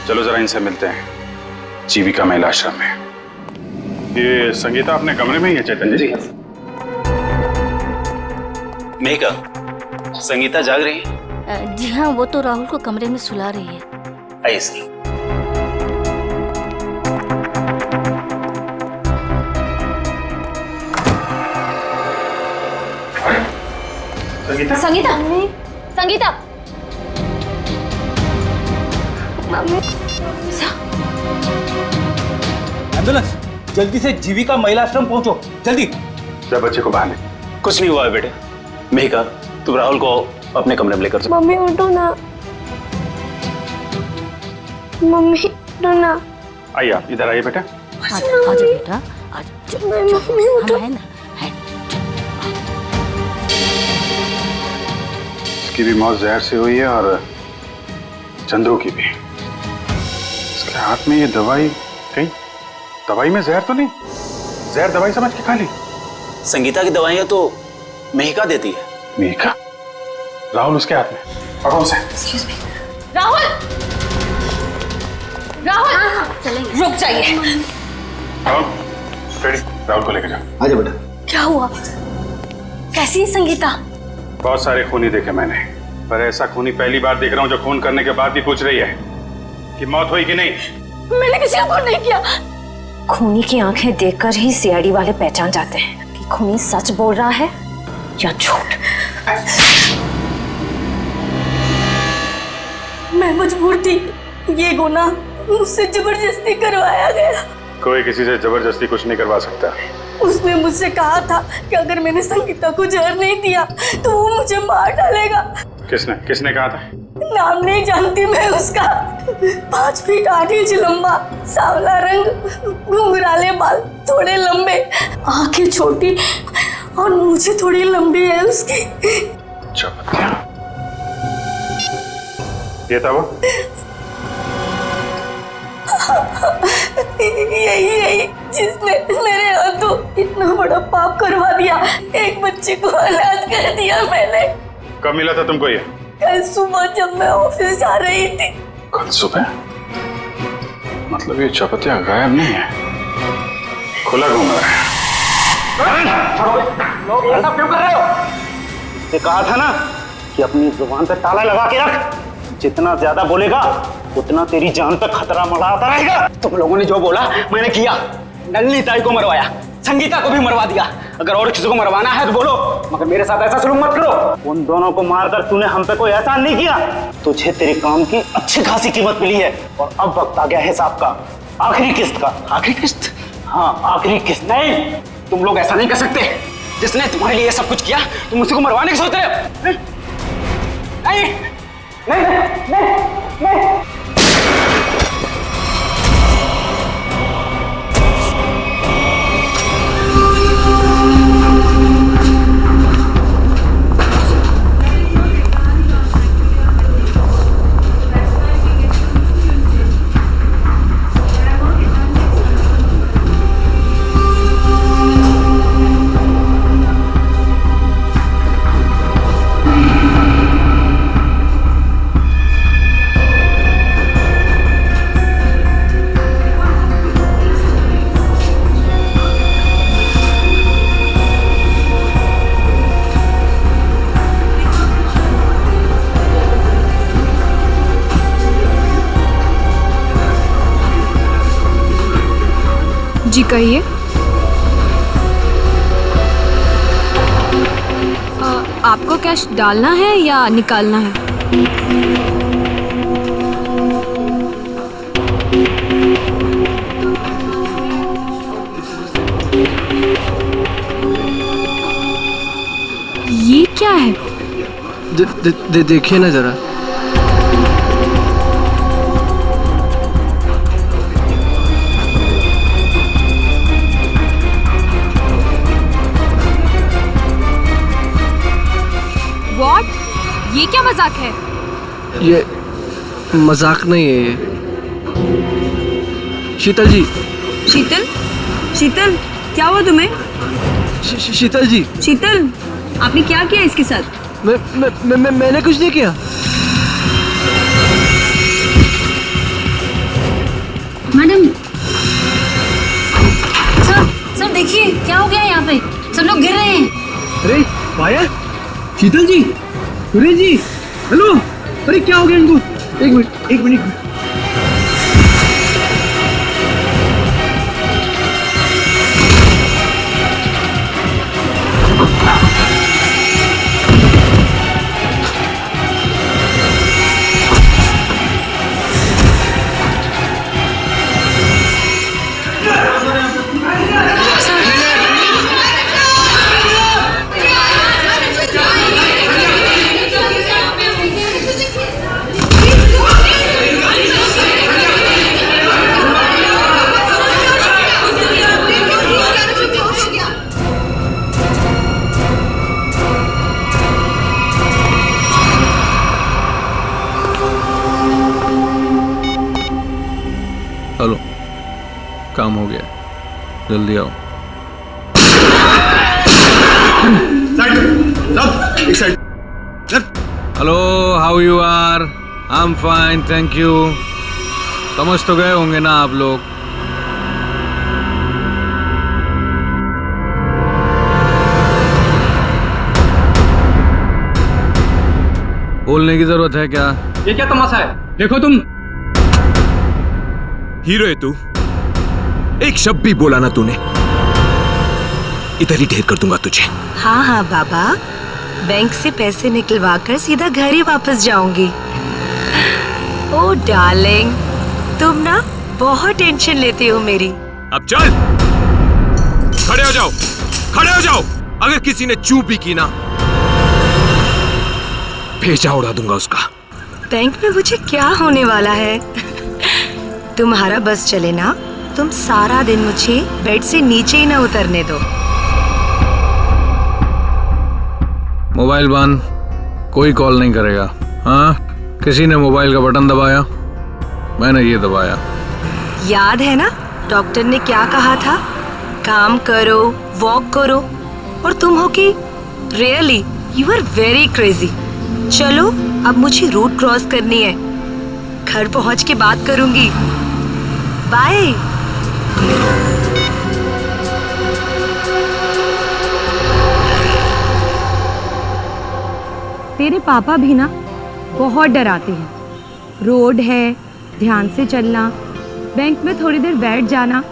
चलो जरा इनसे मिलते हैं जीविका महिला आश्रम में। ये संगीता अपने कमरे में ही है चैतन्य जी? मेघा, संगीता जाग रही है? जी हाँ, वो तो राहुल को कमरे में सुला रही है। ऐसी संगीता संगीता एम्बुलेंस, जल्दी से जीविका महिला आश्रम पहुंचो, जल्दी। जब बच्चे को बाहर ले। कुछ नहीं हुआ है बेटे। मेहिका, तुम राहुल को अपने कमरे में लेकर चलो। मम्मी उठो ना, मम्मी उठो ना। आइए आप इधर आइए बेटा। आजा बेटा, मम्मी उठो ना। इसकी भी मौत जहर से हुई है और चंद्रू की भी। इसके हाथ में ये दवाई, कहीं दवाई में जहर तो नहीं? जहर दवाई समझ के खा ली? संगीता की दवाइयां तो मेहिका देती है। मेहिका? राहुल उसके हाथ में, पकड़ो उसे। राहुल, राहुल चलेंगे, रुक जाइए। राहुल, रेडी, राहुल को लेकर जाओ। आजा बेटा। क्या हुआ? कैसी है संगीता? बहुत सारे खूनी देखे मैंने, पर ऐसा खूनी पहली बार देख रहा हूँ जो खून करने के बाद भी पूछ रही है कि मौत हुई कि नहीं। मैंने किसी को खून नहीं किया। खूनी की आंखें देखकर ही सीआईडी वाले पहचान जाते हैं कि खूनी सच बोल रहा है या झूठ। मैं मजबूर थी, ये गुनाह मुझसे जबरदस्ती करवाया गया। कोई किसी से जबरदस्ती कुछ नहीं करवा सकता। उसने मुझसे कहा था कि अगर मैंने संगीता को जहर नहीं दिया तो वो मुझे मार डालेगा। किसने किसने कहा था? नाम नहीं जानती मैं उसका। 5 फीट 8 इंच लंबा, सांवला रंग, घुंघराले बाल, थोड़े लंबे, आंखें छोटी और मूछें थोड़ी लंबी है उसकी। ये था वो? यही जिसने मेरे हाथों इतना बड़ा पाप करवा दिया। एक बच्चे को अनाथ कर दिया मैंने। कब मिला था तुमको ये? कल सुबह जब मैं ऑफिस जा रही थी। कल सुबह? मतलब ये चपतिया गायब नहीं है, खुला घूम रहा है। ऐसा क्यों कर रहे हो? से कहा था ना कि अपनी जुबान पे ताला लगा के रख। जितना ज्यादा बोलेगा उतना तेरी जान पे खतरा मंडराता रहेगा। तुम लोगों ने जो बोला मैंने किया। नलिनी ताई को मरवाया, संगीता को भी मरवा दिया। अगर और किसी को मरवाना है तो बोलो, मगर मेरे साथ ऐसा सलूक मत करो। उन दोनों को मारकर तूने हम पे कोई एहसान नहीं किया। तुझे तेरे काम की अच्छी खासी कीमत मिली है और अब वक्त आ गया हिसाब का, आखिरी किस्त का। आखिरी किस्त? हाँ, आखिरी किस्त। नहीं, तुम लोग ऐसा नहीं कर सकते। जिसने तुम्हारे लिए सब कुछ किया तुम उसी को मरवाने की सोच रहे हो? नहीं नहीं नहीं नहीं। जी कहिए। आपको कैश डालना है या निकालना है? ये क्या है? देखिए ना जरा। What? ये क्या मजाक है? ये मजाक नहीं है ये। शीतल जी। शीतल? शीतल, क्या हुआ तुम्हें? शीतल जी। शीतल, आपने क्या किया इसके साथ? मैंने कुछ नहीं किया। मैडम, सर देखिए क्या हो गया यहाँ पे, सब लोग गिर रहे हैं। अरे पाया, शीतल जी, सुरेश जी, हेलो, अरे क्या हो गया इनको? एक मिनट। काम हो गया, जल्दी आओ। Hello, how you are? I am fine, thank you. समझ तो गए होंगे ना आप लोग। बोलने की जरूरत है क्या? ये क्या तमाशा है? देखो तुम हीरो है तू, एक शब्द भी बोला ना तूने, इधर ही ढेर कर दूंगा तुझे। हाँ हाँ बाबा, बैंक से पैसे निकलवा कर सीधा घर ही वापस जाऊंगी। ओ डार्लिंग, तुम ना बहुत टेंशन लेती हो मेरी। अब चल, खड़े हो जाओ, खड़े हो जाओ। अगर किसी ने चूप भी की ना, भेजा उड़ा दूंगा उसका। बैंक में मुझे क्या होने वाला है? तुम्हारा बस चले ना, तुम सारा दिन मुझे बेड से नीचे ही ना उतरने दो। मोबाइल बंद, कोई कॉल नहीं करेगा। हाँ, किसी ने मोबाइल का बटन दबाया? मैंने ये दबाया। याद है ना डॉक्टर ने क्या कहा था? काम करो, वॉक करो। और तुम हो कि really you are very crazy. चलो अब मुझे रोड क्रॉस करनी है, घर पहुंच के बात करूंगी। बाय। तेरे पापा भी ना बहुत डराते हैं। रोड है, ध्यान से चलना, बैंक में थोड़ी देर बैठ जाना।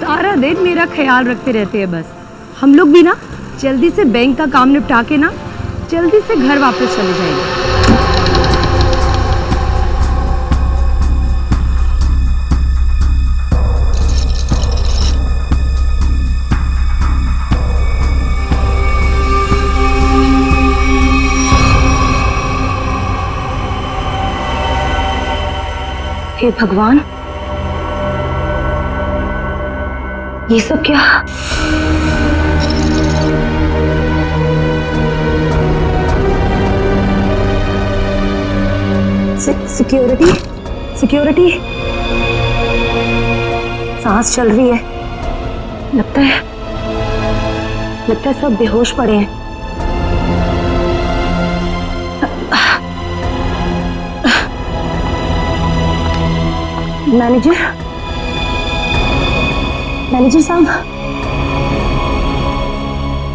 सारा दिन मेरा ख्याल रखते रहते हैं बस। हम लोग भी ना जल्दी से बैंक का काम निपटा के ना जल्दी से घर वापस चले जाएंगे। हे भगवान, ये सब क्या? Security, security. सांस चल रही है। लगता है सब बेहोश पड़े हैं। मैनेजर साहब,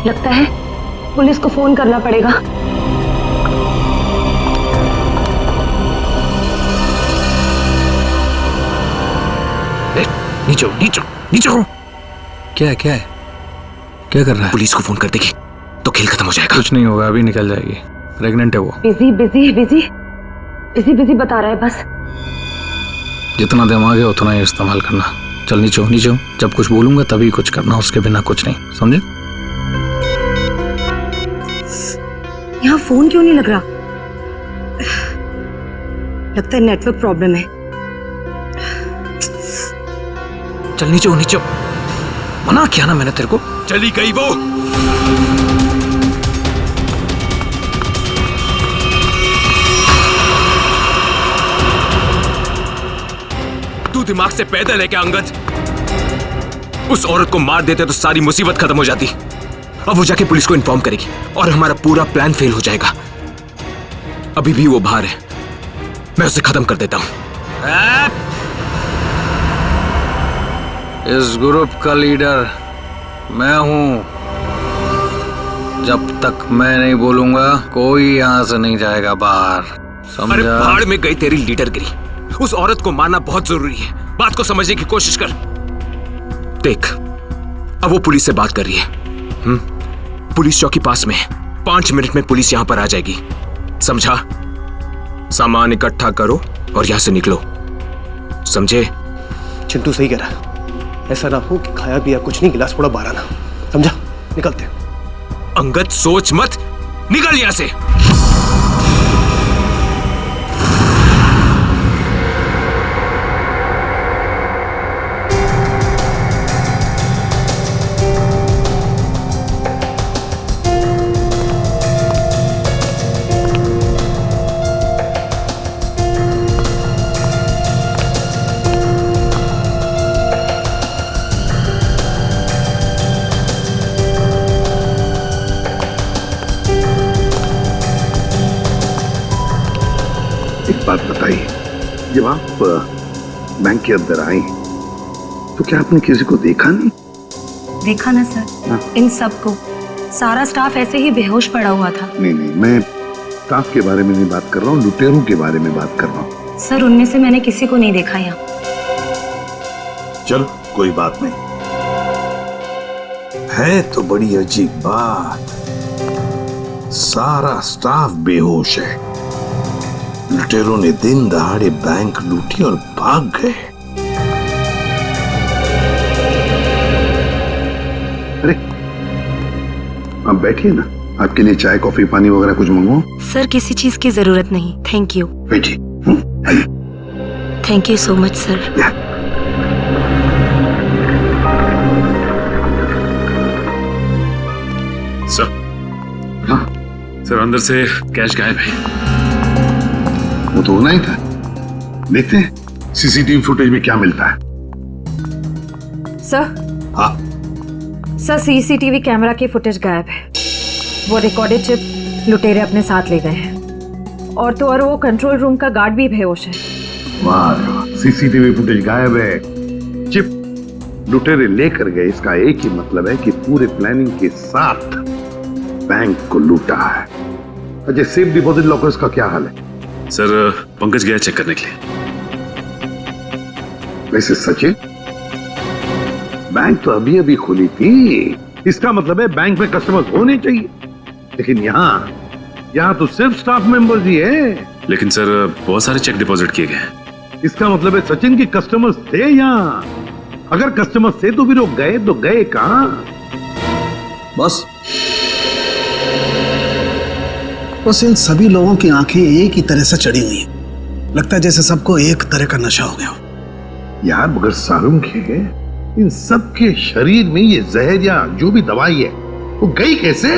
लगता है पुलिस को फोन करना पड़ेगा। नीचे नीचे नीचे करो। क्या है, क्या है, क्या कर रहा है? पुलिस को फोन कर देगी तो खेल खत्म हो जाएगा। कुछ नहीं होगा, अभी निकल जाएगी। प्रेग्नेंट है वो। Busy busy busy busy busy बता रहा है बस। जितना दिमाग है उतना ही इस्तेमाल करना। चल नीचे हो, नीचे हो। जब कुछ बोलूंगा तभी कुछ करना, उसके बिना कुछ नहीं, समझे? यहाँ फोन क्यों नहीं लग रहा? लगता है नेटवर्क प्रॉब्लम है। चल नीचे हो, नीचे हो। मना किया ना मैंने तेरे को। चली गई वो। तू दिमाग से पैदल है क्या अंगद? उस औरत को मार देते तो सारी मुसीबत खत्म हो जाती। अब वो जाके पुलिस को इन्फॉर्म करेगी और हमारा पूरा प्लान फेल हो जाएगा। अभी भी वो बाहर है, मैं उसे खत्म कर देता हूं। इस ग्रुप का लीडर मैं हूं। जब तक मैं नहीं बोलूंगा कोई यहां से नहीं जाएगा बाहर, समझा? अरे भाड़ में गई तेरी लीडरगिरी। उस औरत को मारना बहुत जरूरी है। बात को समझने की कोशिश कर। देख, अब वो पुलिस से बात कर रही है। पुलिस चौकी पास में है। 5 मिनट में पुलिस यहां पर आ जाएगी, समझा? सामान इकट्ठा करो और यहां से निकलो, समझे? चिंटू सही कह रहा, ऐसा ना हो कि खाया पिया कुछ नहीं, गिलास थोड़ा बारह ना, समझा? निकलते। अंगद सोच मत, निकल यहां से। बात बताइए, जब आप बैंक के अंदर आई तो क्या आपने किसी को देखा नहीं? देखा ना सर, इन सबको, सारा स्टाफ ऐसे ही बेहोश पड़ा हुआ था। नहीं, मैं स्टाफ के बारे में नहीं बात कर रहा हूँ, लुटेरों के बारे में बात कर रहा हूँ। सर उनमें से मैंने किसी को नहीं देखा यहाँ। चलो कोई बात नहीं, है तो बड़ी अजीब बात, सारा स्टाफ बेहोश है। लुटेरों ने दिन दहाड़े बैंक लूटी और भाग गए। अरे आप बैठिए ना, आपके लिए चाय कॉफी पानी वगैरह कुछ मंगवाऊं? सर किसी चीज की जरूरत नहीं, थैंक यू। बैठिए। Thank you so much sir. Sir, हाँ सर, अंदर से कैश गायब है। वो तो होना ही था। देखते हैं सीसीटीवी फुटेज में क्या मिलता है। सर, हाँ सर सीसीटीवी कैमरा की फुटेज गायब है। वो रिकॉर्डेड चिप लुटेरे अपने साथ ले गए हैं, और तो और वो कंट्रोल रूम का गार्ड भी बेहोश है। वाह, सीसीटीवी फुटेज गायब है, चिप लुटेरे लेकर गए, इसका एक ही मतलब है कि पूरे प्लानिंग के साथ बैंक को लूटा है। अच्छा, सेफ डिपॉजिट लॉकर्स का क्या हाल है? सर पंकज गया चेक करने के लिए। वैसे सचिन, बैंक तो अभी अभी खुली थी, इसका मतलब है बैंक में कस्टमर्स होने चाहिए, लेकिन यहाँ तो सिर्फ स्टाफ मेंबर्स ही है। लेकिन सर बहुत सारे चेक डिपॉजिट किए गए। इसका मतलब है सचिन के कस्टमर्स थे यहाँ। अगर कस्टमर्स थे तो फिर वो गए तो गए कहाँ? बस इन सभी लोगों की आंखें एक ही तरह से चढ़ी हुई हैं। लगता है जैसे सबको एक तरह का नशा हो गया हो। यार मगर सारुंग है, इन सब के शरीर में ये जहर या जो भी दवाई है वो गई कैसे?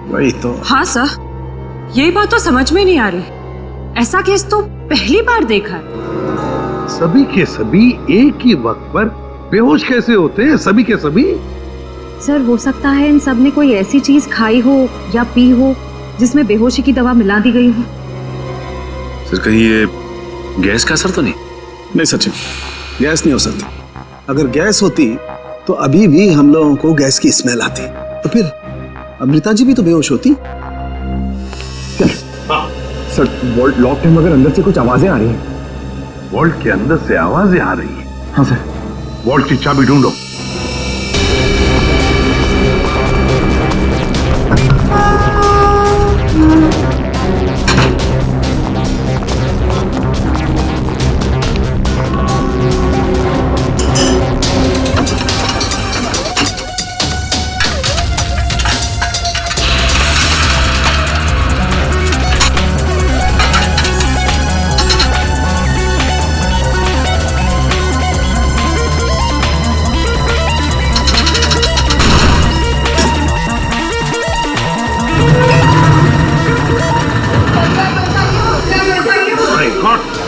वही तो। हाँ सर, यही बात तो समझ में नहीं आ रही। ऐसा केस तो पहली बार देखा है। सभी के सभी एक ही वक्त पर बेहोश कैसे होते हैं? सभी के सभी? सर हो सकता है इन सब ने कोई ऐसी चीज खाई हो या पी हो जिसमें बेहोशी की दवा मिला दी गई हो। सर कहीं ये गैस का असर तो नहीं? नहीं सचिन, गैस नहीं हो सकती। अगर गैस होती तो अभी भी हम लोगों को गैस की स्मेल आती, तो फिर अमृता जी भी तो बेहोश होती। सर वॉल्ट लॉक है, मगर अंदर से कुछ आवाजें आ रही हैं। वॉल्ट के अंदर से आवाजें आ रही हैं? हाँ सर। वॉल्ट की चाबी ढूंढो।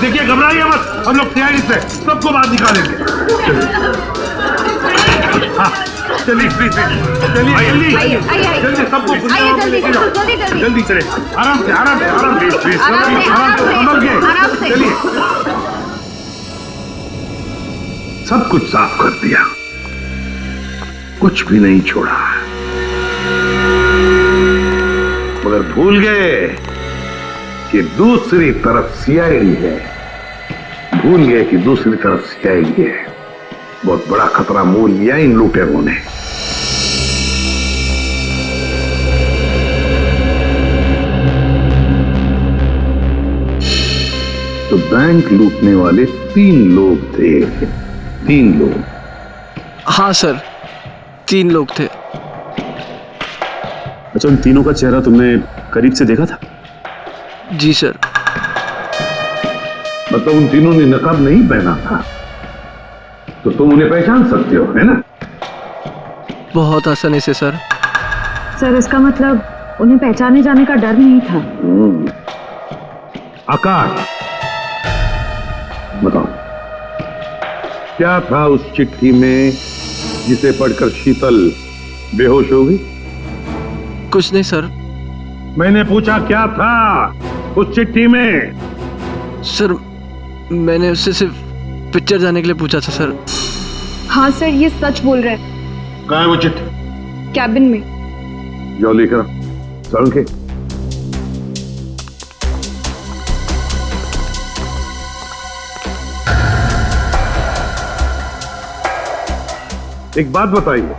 देखिए घबराइए मत, हम लोग तैयारी से सबको बाहर निकालेंगे। हाँ चलिए प्लीज, चलिए जल्दी जल्दी सबको जल्दी चले, आराम से आराम से आराम से संभल के चलिए। सब कुछ साफ कर दिया, कुछ भी नहीं छोड़ा, मगर भूल गए कि दूसरी तरफ सीआईडी है। भूल गए कि दूसरी तरफ सीआईडी है। बहुत बड़ा खतरा मोल लिया इन लुटेरों ने। तो बैंक लूटने वाले 3 लोग थे। 3 लोग? हाँ सर, 3 लोग थे। अच्छा, उन तीनों का चेहरा तुमने करीब से देखा था? जी सर। मतलब उन तीनों ने नकाब नहीं पहना था, तो तुम उन्हें पहचान सकते हो, है ना? बहुत आसानी से सर। सर इसका मतलब उन्हें पहचाने जाने का डर नहीं था। आकाश बताओ, क्या था उस चिट्ठी में जिसे पढ़कर शीतल बेहोश हो गई? कुछ नहीं सर। मैंने पूछा क्या था उस चिट्ठी में? सर मैंने उससे सिर्फ पिक्चर जाने के लिए पूछा था सर। हाँ सर, ये सच बोल रहा है। कहाँ है वो चिट्ठी? कैबिन में। जाओ लेकर आओ। सारुण के एक बात बताइए,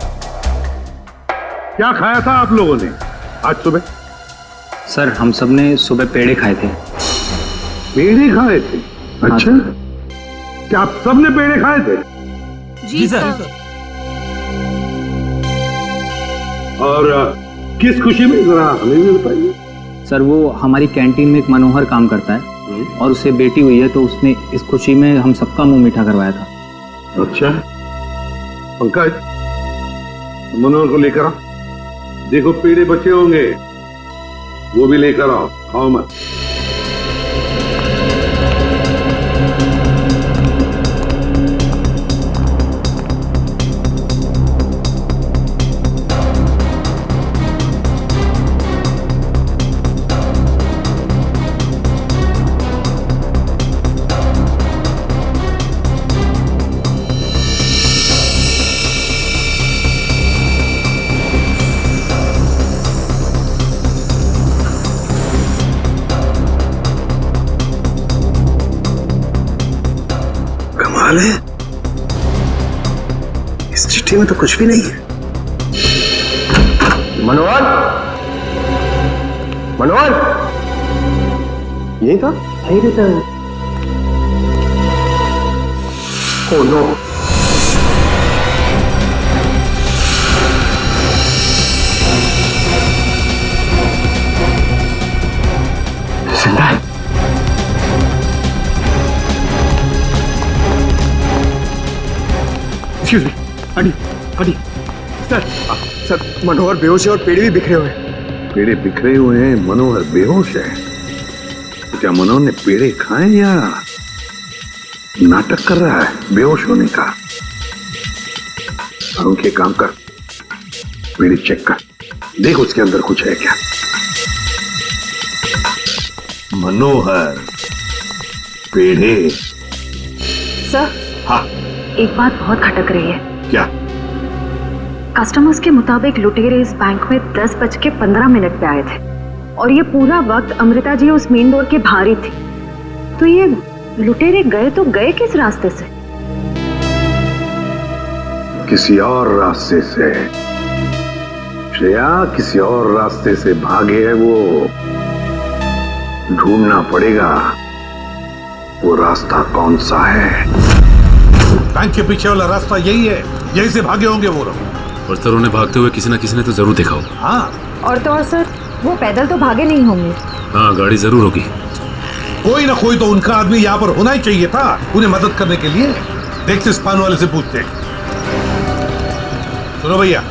क्या खाया था आप लोगों ने आज सुबह? सर हम सब ने सुबह पेड़े खाए थे। पेड़े खाए थे? अच्छा, क्या आप सब ने पेड़े खाए थे? जी सर। और किस खुशी में, जरा हमें भी बताइए। सर वो हमारी कैंटीन में एक मनोहर काम करता है और उसे बेटी हुई है, तो उसने इस खुशी में हम सबका मुंह मीठा करवाया था। अच्छा, पंकज मनोहर को लेकर आओ। देखो पेड़े बचे होंगे, वो भी लेकर आओ, खाओ मत। कमाल है, इस चिट्ठी में तो कुछ भी नहीं है। मनोहर, मनोहर, ये था? नहीं रहता है। Oh no. जिंदा है। एक्सक्यूज मी, हटी हटी। सर मनोहर बेहोश है और पेड़े भी बिखरे हुए हैं। पेड़े बिखरे हुए हैं, मनोहर बेहोश है। तो क्या मनोहर ने पेड़े खाए या नाटक कर रहा है बेहोश होने का? उनके काम कर, पेड़े चेक कर, देख उसके अंदर कुछ है क्या। मनोहर, पेड़े। सर, हाँ एक बात बहुत खटक रही है। क्या? कस्टमर्स के मुताबिक लुटेरे इस बैंक में 10:15 पे आए थे और ये पूरा वक्त अमृता जी उस मेन डोर के बाहर ही थी। तो ये लुटेरे गए तो गए किस रास्ते से? किसी और रास्ते से श्रेया, किसी और रास्ते से भागे है वो। ढूंढना पड़ेगा वो रास्ता कौन सा है। बैंक के पीछे वाला रास्ता यही है, यही से भागे होंगे वो लोग। और सर उन्हें भागते हुए किसी न किसी ने तो जरूर देखा होगा। हाँ, और तो और सर, वो पैदल तो भागे नहीं होंगे। हाँ, गाड़ी जरूर होगी। कोई ना कोई तो उनका आदमी यहाँ पर होना ही चाहिए था उन्हें मदद करने के लिए। देखते इस पान वाले से पूछते। सुनो भैया,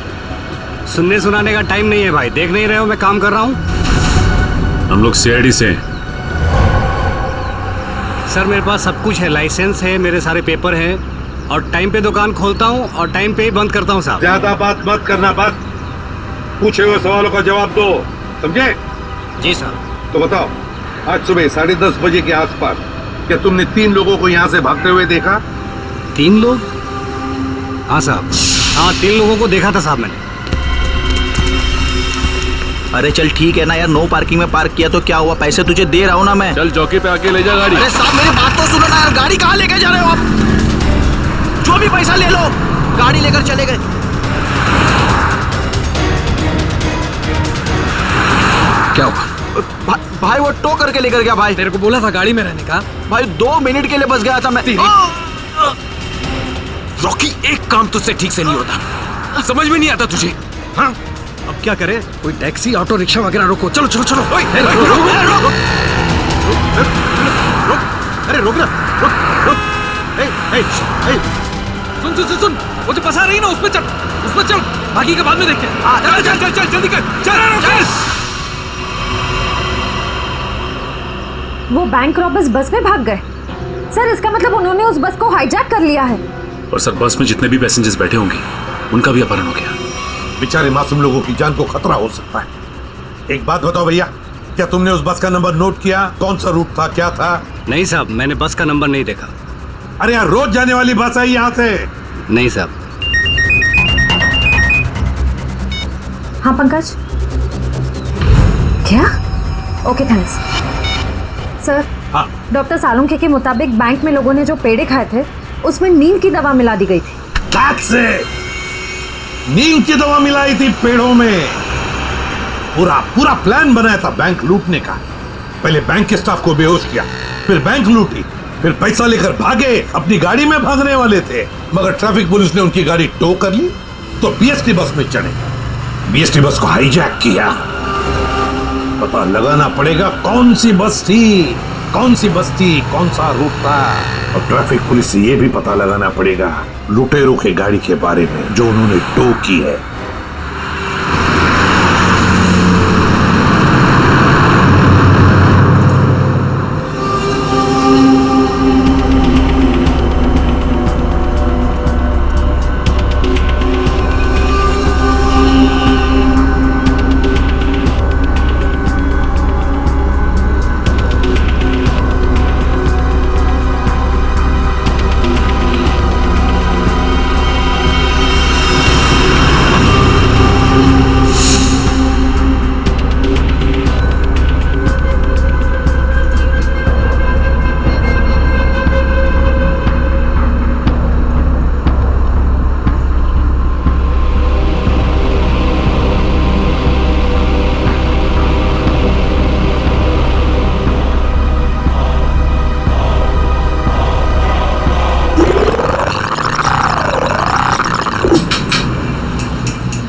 सुनने सुनाने का टाइम नहीं है भाई। देख नहीं रहे हो मैं काम कर रहा हूँ। हम लोग सीआईडी से हैं। सर मेरे पास सब कुछ है, लाइसेंस है, मेरे सारे पेपर हैं और टाइम पे दुकान खोलता हूँ और टाइम पे ही बंद करता हूँ साहब। ज्यादा बात मत करना, बस पूछे हुए सवालों का जवाब दो, समझे? जी साहब। तो बताओ, आज सुबह 10:30 बजे के आसपास क्या तुमने 3 लोगों को यहाँ से भागते हुए देखा? 3 लोग? हाँ साहब, हाँ 3 लोगों को देखा था साहब मैंने। अरे चल ठीक है ना यार, नो पार्किंग में पार्क किया तो क्या हुआ, पैसे तुझे दे रहा हूँ ना मैं। चल चौकी पे आके ले जा गाड़ी। अरे साहब मेरी बात तो सुनो ना यार, गाड़ी कहाँ लेके जा रहे हो आप? जो भी पैसा ले लो, गाड़ी लेकर चले गए। क्या हुआ? भाई वो टो करके लेकर गया भाई। तेरे को बोला था गाड़ी में रहने का। भाई 2 मिनट के लिए बस गया था मैं। रॉकी, एक काम तुझसे ठीक से नहीं होता, समझ में नहीं आता तुझे? हाँ, अब क्या करें? कोई टैक्सी, ऑटो रिक्शा वगैरह रोको। चलो चलो चलो। अरे रोक ना, रुक। सुन सुन सुन सुन, वो जो फंसा रही ना उसमें चल, उसमें चल, बाकी का बाद में देखते हैं। चल चल चल चल, जल्दी कर, चल। वो बैंक रॉबर्स बस में भाग गए। सर इसका मतलब उन्होंने उस बस को हाईजैक कर लिया है। और सर बस में जितने भी पैसेंजर्स बैठे होंगे उनका भी अपहरण हो गया। बेचारे मासूम लोगों की जान को खतरा हो सकता है। एक बात बताओ भैया, क्या तुमने उस बस का नंबर नोट किया? कौन सा रूट था, क्या था? नहीं साहब, मैंने बस का नंबर नहीं देखा। अरे यार, रोज जाने वाली बस है यहाँ से। नहीं साहब। हाँ पंकज। क्या? Okay thanks. Sir, doctor Salunkhe के मुताबिक बैंक में लोगों ने जो पेड़े खाए थे उसमें नींद की दवा मिला दी गई थी। That's it! नींद की दवा मिलाई थी पेड़ों में। पूरा प्लान बनाया था बैंक लूटने का। पहले बैंक के स्टाफ को बेहोश किया, फिर बैंक लूटी, फिर पैसा लेकर भागे। अपनी गाड़ी में भागने वाले थे, मगर ट्रैफिक पुलिस ने उनकी गाड़ी टो कर ली तो बीएसटी बस में चढ़े। बीएसटी बस को हाईजैक किया। पता लगाना पड़ेगा कौन सी बस थी, कौन सा रूट था। और ट्रैफिक पुलिस से यह भी पता लगाना पड़ेगा लुटेरों के गाड़ी के बारे में जो उन्होंने टो की है।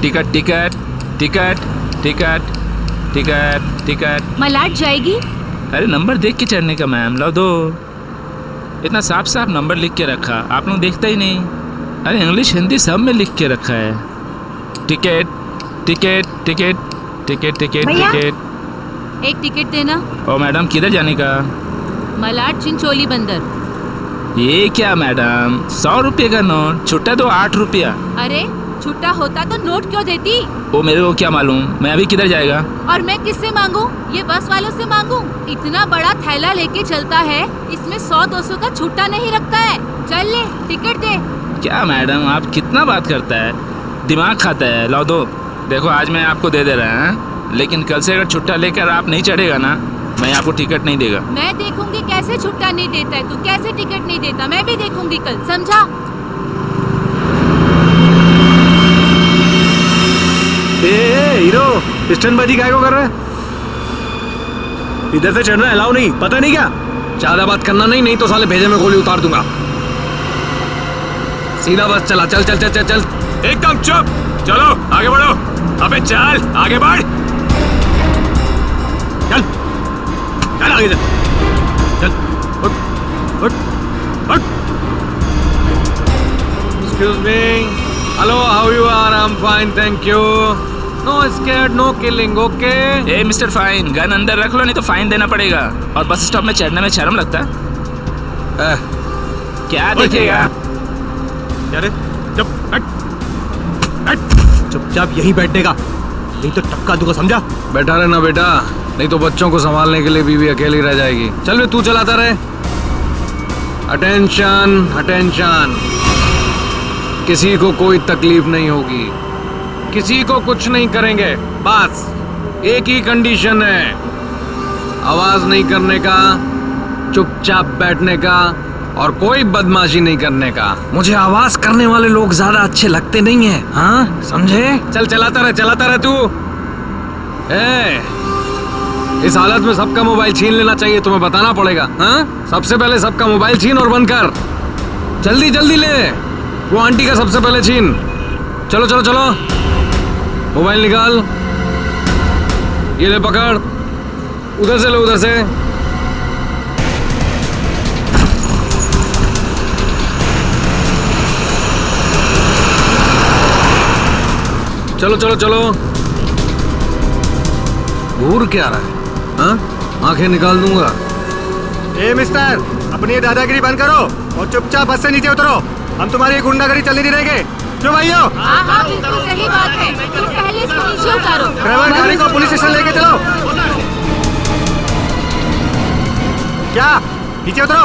Ticket ticket ticket ticket ticket ticket. मलाट जाएगी? अरे नंबर देख के चढ़ने का मैम, लो दो। इतना साफ साफ नंबर लिख के रखा, आप लोग देखते ही नहीं। अरे इंग्लिश हिंदी सब में लिख के रखा है। Ticket ticket ticket ticket ticket ticket. एक टिकट देना। ओ मैडम, किधर जाने का? मलाट चिंचोली बंदर। ये क्या मैडम, 100 रुपये का नोट, छुट्टा दो 8 रुपया। अरे छुट्टा होता तो नोट क्यों देती? वो मेरे को क्या मालूम, मैं अभी किधर जाएगा? और मैं किससे मांगू? ये बस वालों से मांगू? इतना बड़ा थैला लेके चलता है, इसमें 100-200 का छुट्टा नहीं रखता है। चल ले, टिकट दे। क्या मैडम, आप कितना बात करता है, दिमाग खाता है। लो दो। देखो आज मैं आपको दे रहा है, लेकिन कल से अगर छुट्टा लेकर आप नहीं चढ़ेगा ना, मैं आपको टिकट नहीं देगा। मैं देखूंगी कैसे छुट्टा नहीं देता है, तू कैसे टिकट नहीं देता, मैं भी देखूंगी कल, समझा? हीरो, स्टंटबाजी काय को कर रहा है? इधर से चढ़ना अलाउ नहीं, पता नहीं क्या? ज्यादा बात करना नहीं तो साले भेजे में गोली उतार दूंगा। सीधा बस चला, चल चल चल चल चल। एकदम चुप, चलो आगे बढ़ो। अबे चल आगे बढ़, चल चल आगे चल, चल उठ उठ उठ। Excuse me, hello, how you are? I am fine, thank you. No scared, no killing, okay? ए मिस्टर फाइन, गन अंदर रख लो, नहीं तो फाइन देना पड़ेगा। और बस स्टॉप में चढ़ने में शर्म लगता है? क्या देखेगा? अरे चुपचाप यहीं बैठने का, नहीं तो टपका दूंगा, समझा? बैठा रहना बेटा, नहीं तो बच्चों को संभालने के लिए बीवी अकेली रह जाएगी। चल वे, तू चलाता रहे। अटेंशन अटेंशन, किसी को कोई तकलीफ नहीं होगी, किसी को कुछ नहीं करेंगे। बस एक ही कंडीशन है, आवाज नहीं करने का, चुपचाप बैठने का और कोई बदमाशी नहीं करने का। मुझे आवाज करने वाले लोग ज्यादा अच्छे लगते नहीं हैं, हाँ समझे? चल चलाता रहे तू। इस हालत में सबका मोबाइल छीन लेना चाहिए, तुम्हें बताना पड़ेगा। हाँ, सबसे पहले सबका मोबाइल छीन और बंद कर। जल्दी जल्दी ले, वो आंटी का सबसे पहले छीन। चलो चलो चलो, मोबाइल निकाल, ये ले पकड़, उधर से ले, उधर से। चलो चलो चलो। घूर क्या रहा है? हाँ, आंखें निकाल दूंगा। ए मिस्टर, अपनी ये दादागिरी बंद करो और चुपचाप बस से नीचे उतरो। हम तुम्हारी गुंडागर्दी चलने नहीं देंगे। क्यों भाइयों? हाँ, बिल्कुल सही बात है। तुम पहले इसको नीचे उतारो। ड्राइवर, गाड़ी को पुलिस स्टेशन लेके चलो। क्या नीचे उतरो।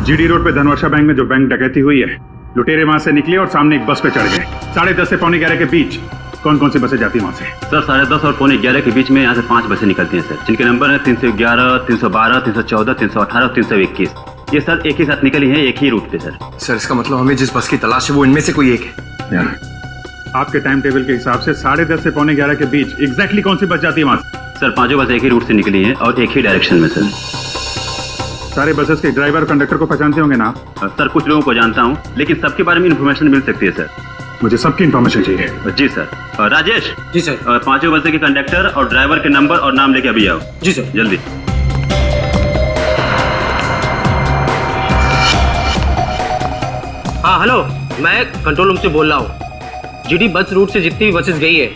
जीडी रोड पे धनवर्षा बैंक में जो बैंक डकैती हुई है, लुटेरे वहां से निकले और सामने एक बस पे चढ़ गए। 10:30 से 11:15 के बीच कौन कौन सी बसें जाती है वहां से? सर 10:30 और 11:15 के बीच में यहाँ से 5 बसें निकलती हैं सर, जिनके नंबर है 311, 312, 314, 318 और 321। ये सर एक ही साथ निकली है, एक ही रूट पे सर। सर इसका मतलब हमें जिस बस की तलाश है वो इनमें से कोई एक है। आपके टाइम टेबल के हिसाब से 10:30 से 11:15 के बीच एग्जैक्टली कौन सी बस जाती है वहां से? सर 5 बस एक ही रूट से निकली है और एक ही डायरेक्शन में सर। सारे बसेस के ड्राइवर और कंडक्टर को पहचानते होंगे ना आप? सर कुछ लोगों को जानता हूँ, लेकिन सबके बारे में इन्फॉर्मेशन मिल सकती है सर। मुझे सबकी इन्फॉर्मेशन चाहिए। जी सर। राजेश। जी सर। 5 बसे के कंडक्टर और ड्राइवर के नंबर और नाम लेके अभी आओ। जी सर। जल्दी। हाँ हेलो, मैं कंट्रोल रूम से बोल रहा हूँ। जीडी बस रूट से जितनी भी बसेस गई है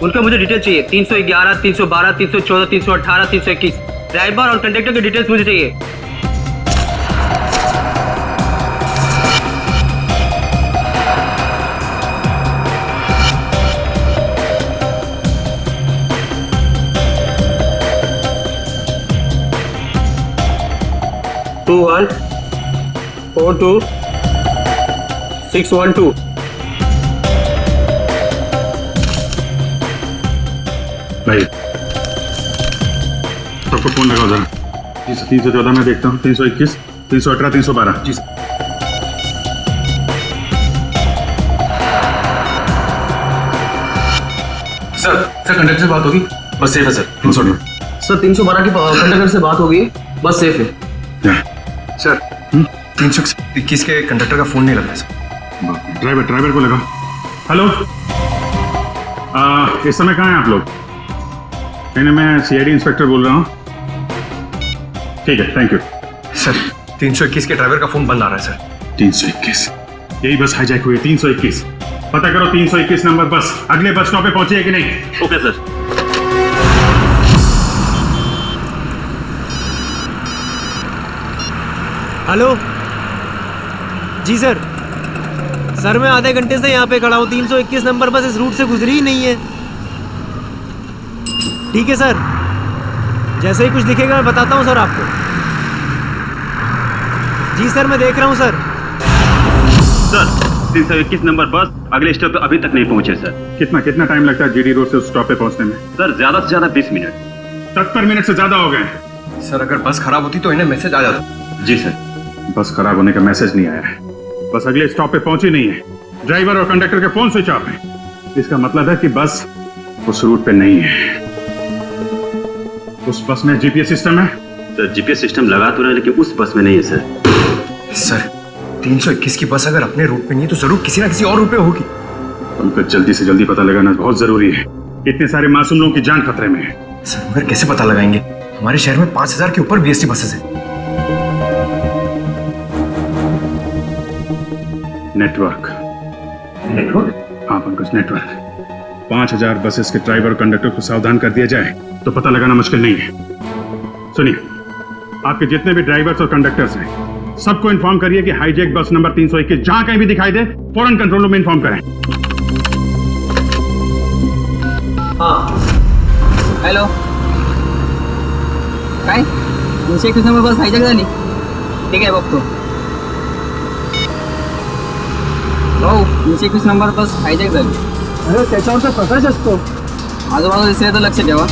उनका मुझे डिटेल चाहिए। 311, 312, 314, 318, 321 ड्राइवर और कंडक्टर की डिटेल्स मुझे चाहिए। टू 1 4 2 6 1 2। भाई सबको फोन लगाओ जरा। जी सर। 314 में देखता हूँ, 321, 318, 312। जी सर। सर कंडक्टर से बात होगी, बस सेफ है सर। 318 सर 312 की कंडक्टर से बात होगी, बस सेफ है। सर 321 के कंडक्टर का फोन नहीं लग रहा सर। ड्राइवर को लगाओ। हेलो, इस समय कहाँ हैं आप लोग? नहीं, मैं सीआईडी इंस्पेक्टर बोल रहा हूँ। ठीक है, थैंक यू। सर 321 के ड्राइवर का फोन बंद आ रहा है सर। 321, यही बस हाईजैक हुई है। 321 पता करो, 321 नंबर बस अगले बस स्टॉप पे पहुंची है कि नहीं? Okay sir. हेलो जी सर। सर मैं आधे घंटे से यहाँ पे खड़ा हूँ, 321 नंबर बस इस रूट से गुजरी ही नहीं है। ठीक है सर, जैसे ही कुछ दिखेगा मैं बताता हूँ सर आपको। जी सर मैं देख रहा हूँ सर। सर 321 नंबर बस अगले स्टॉप पे अभी तक नहीं पहुंचे सर। कितना टाइम लगता है जीडी रोड से उस स्टॉप पे पहुंचने में? सर ज्यादा से ज्यादा 20 मिनट। 70 मिनट से ज्यादा हो गए। सर अगर बस खराब होती तो इन्हें मैसेज आ जाता। जी सर। बस खराब होने का मैसेज नहीं आया है, बस अगले स्टॉप पे पहुंची नहीं है। ड्राइवर और कंडक्टर के फोन स्विच ऑफ है। इसका मतलब है कि बस उस रूट पे नहीं है। उस बस में जीपीएस सिस्टम है? सर जीपीएस सिस्टम लगा तो रहा है, लेकिन उस बस में नहीं है सर। सर 321 की बस अगर अपने रूट पे नहीं है तो जरूर किसी ना किसी और रूट पे होगी। उनको जल्दी से जल्दी पता लगाना बहुत जरूरी है। इतने सारे मासूम लोगों की जान खतरे में है। सर मगर कैसे पता लगाएंगे? हमारे शहर में 5000 के ऊपर बीएसटी बसेस हैं। नेटवर्क। हाँ पंकज, नेटवर्क। 5000 बसेस के ड्राइवर और कंडक्टर को सावधान कर दिया जाए तो पता लगाना मुश्किल नहीं है। सुनिए, आपके जितने भी ड्राइवर्स और कंडक्टर्स हैं सबको इन्फॉर्म करिए कि हाईजैक बस नंबर 321 जहां कहीं भी दिखाई दे फौरन कंट्रोल रूम में इन्फॉर्म करें। हाँ हेलो, काय 321 नंबर बस हायजॅक झाली? ठीक आहे बघतो। भाऊ 321 नंबर बस हायजॅक झाली। अरे त्याच्यावर तर प्रकाश असतो। आजूबाजूला दिसले तर लक्ष ठेवा।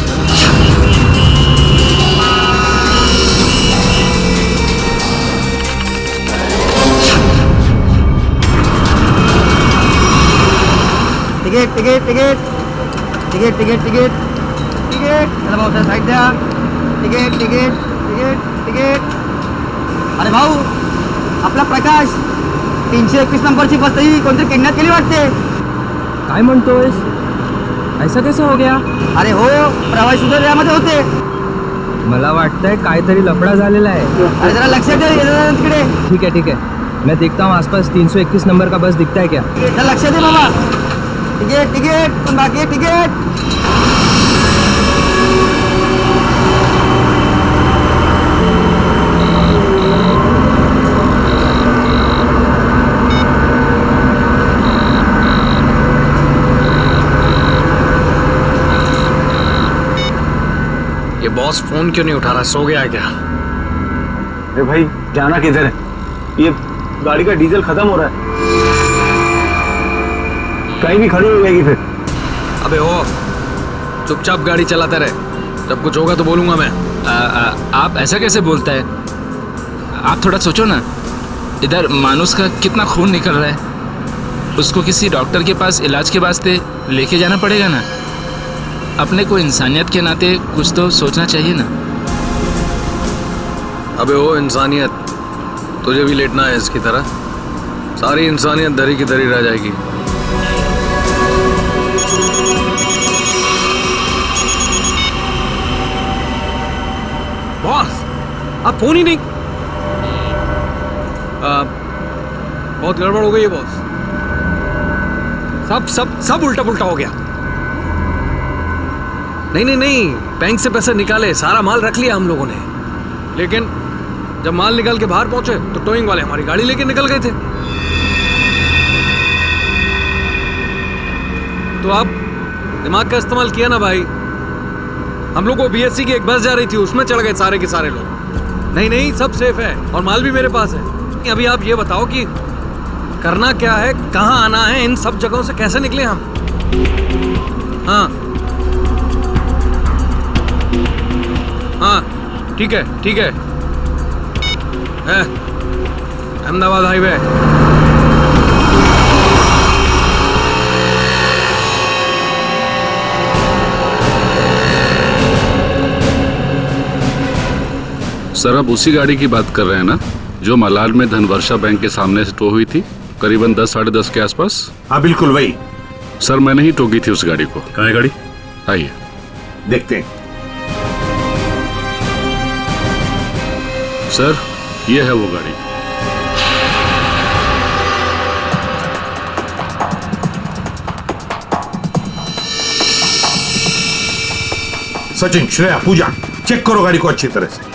Ticket ticket ticket ticket ticket ticket ticket चला भाऊ सर साईड द्या टिकट टिकट टिकट टिकट अरे भाऊ आपला प्रकाश 321 नंबरची बस ही कोणतरी किडनॅप केली वाटते काय म्हणतोयस ऐसा कैसा हो गया अरे हो प्रवासी सुद्धा यामध्ये होते मला वाटतंय काहीतरी लफडा झालेला आहे अरे जरा लक्षात दे तिकडे ठीक है मैं देखता हूँ आसपास 321 नंबर का बस दिखता है क्या लक्षात दे बाबा टिकट टिकट पण बाकी आहे टिकट ये बॉस फोन क्यों नहीं उठा रहा? सो गया है क्या? अरे भाई जाना किधर है? ये गाड़ी का डीजल खत्म हो रहा है, कहीं भी खड़ी हो जाएगी फिर। अबे हो, चुपचाप गाड़ी चलाते रहे, जब कुछ होगा तो बोलूंगा मैं। आप ऐसा कैसे बोलता है? आप थोड़ा सोचो ना, इधर मानुस का कितना खून निकल रहा है, उसको किसी डॉक्टर के पास इलाज के वास्ते लेके जाना पड़ेगा ना। अपने को इंसानियत के नाते कुछ तो सोचना चाहिए ना। अबे ओ इंसानियत, तुझे भी लेटना है इसकी तरह? सारी इंसानियत दरी की दरी रह जाएगी। बॉस, आप फोन ही नहीं। बहुत गड़बड़ हो गई है बॉस, सब सब सब उल्टा पुल्टा हो गया। नहीं, बैंक से पैसे निकाले, सारा माल रख लिया हम लोगों ने, लेकिन जब माल निकाल के बाहर पहुंचे तो टोइंग वाले हमारी गाड़ी लेके निकल गए थे। तो आप दिमाग का इस्तेमाल किया ना भाई। हम लोग को बीएससी की एक बस जा रही थी, उसमें चढ़ गए सारे के सारे लोग। नहीं, सब सेफ है और माल भी मेरे पास है। अभी आप ये बताओ कि करना क्या है, कहाँ आना है, इन सब जगहों से कैसे निकले हम? हाँ ठीक है अहमदाबाद हाईवे। सर आप उसी गाड़ी की बात कर रहे हैं ना जो मलाड में धनवर्षा बैंक के सामने से टो हुई थी करीबन 10 साढ़े 10 के आसपास? हाँ बिल्कुल वही। सर मैंने ही टोकी थी उस गाड़ी को। कहाँ है गाड़ी? आइए देखते हैं। सर ये है वो गाड़ी। सचिन, श्रेया, पूजा, चेक करो गाड़ी को अच्छी तरह से।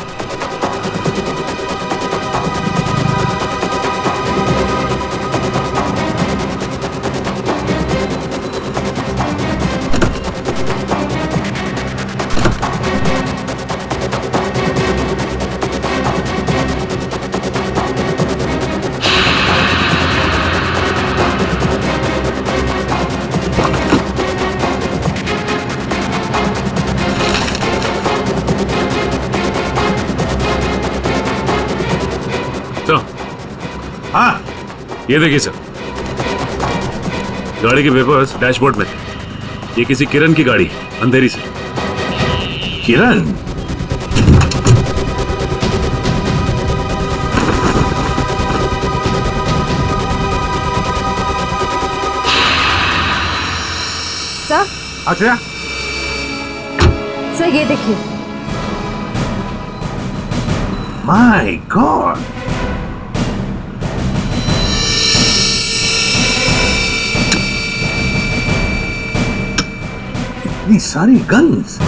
हाँ ये देखिए सर, गाड़ी के पेपर्स डैशबोर्ड में थे। ये किसी किरण की गाड़ी, अंधेरी से। किरण? सर। अच्छा सर ये देखिए। माय गॉड, इतनी सारी गन्स।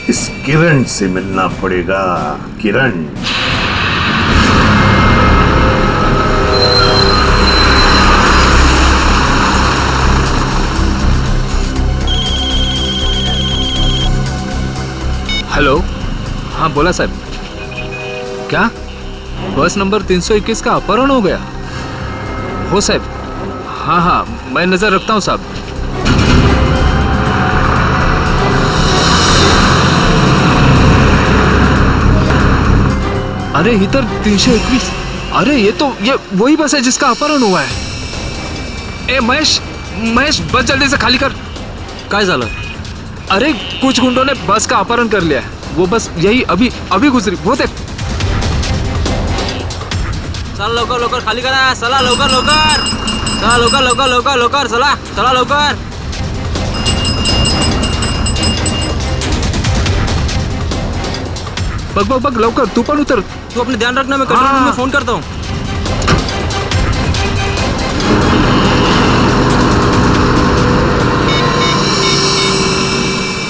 इस किरण से मिलना पड़ेगा। किरण, हेलो, हाँ बोला साहब। क्या बस नंबर 321 का अपहरण हो गया? हो साहब, हाँ मैं नजर रखता हूँ साहब। अरे इधर 321, अरे ये वही बस है जिसका अपहरण हुआ है। ए महेश, बस जल्दी से खाली कर। काय झालं? अरे कुछ गुंडों ने बस का अपहरण कर लिया है। वो बस यही अभी गुजरी। वो देख। चला लवकर खाली करा, चला लवकर चला लवकर चला लवकर। बघ लवकर, तू पण उतर। तू अपने ध्यान रखना, मैं कंट्रोल रूम में फोन करता हूँ।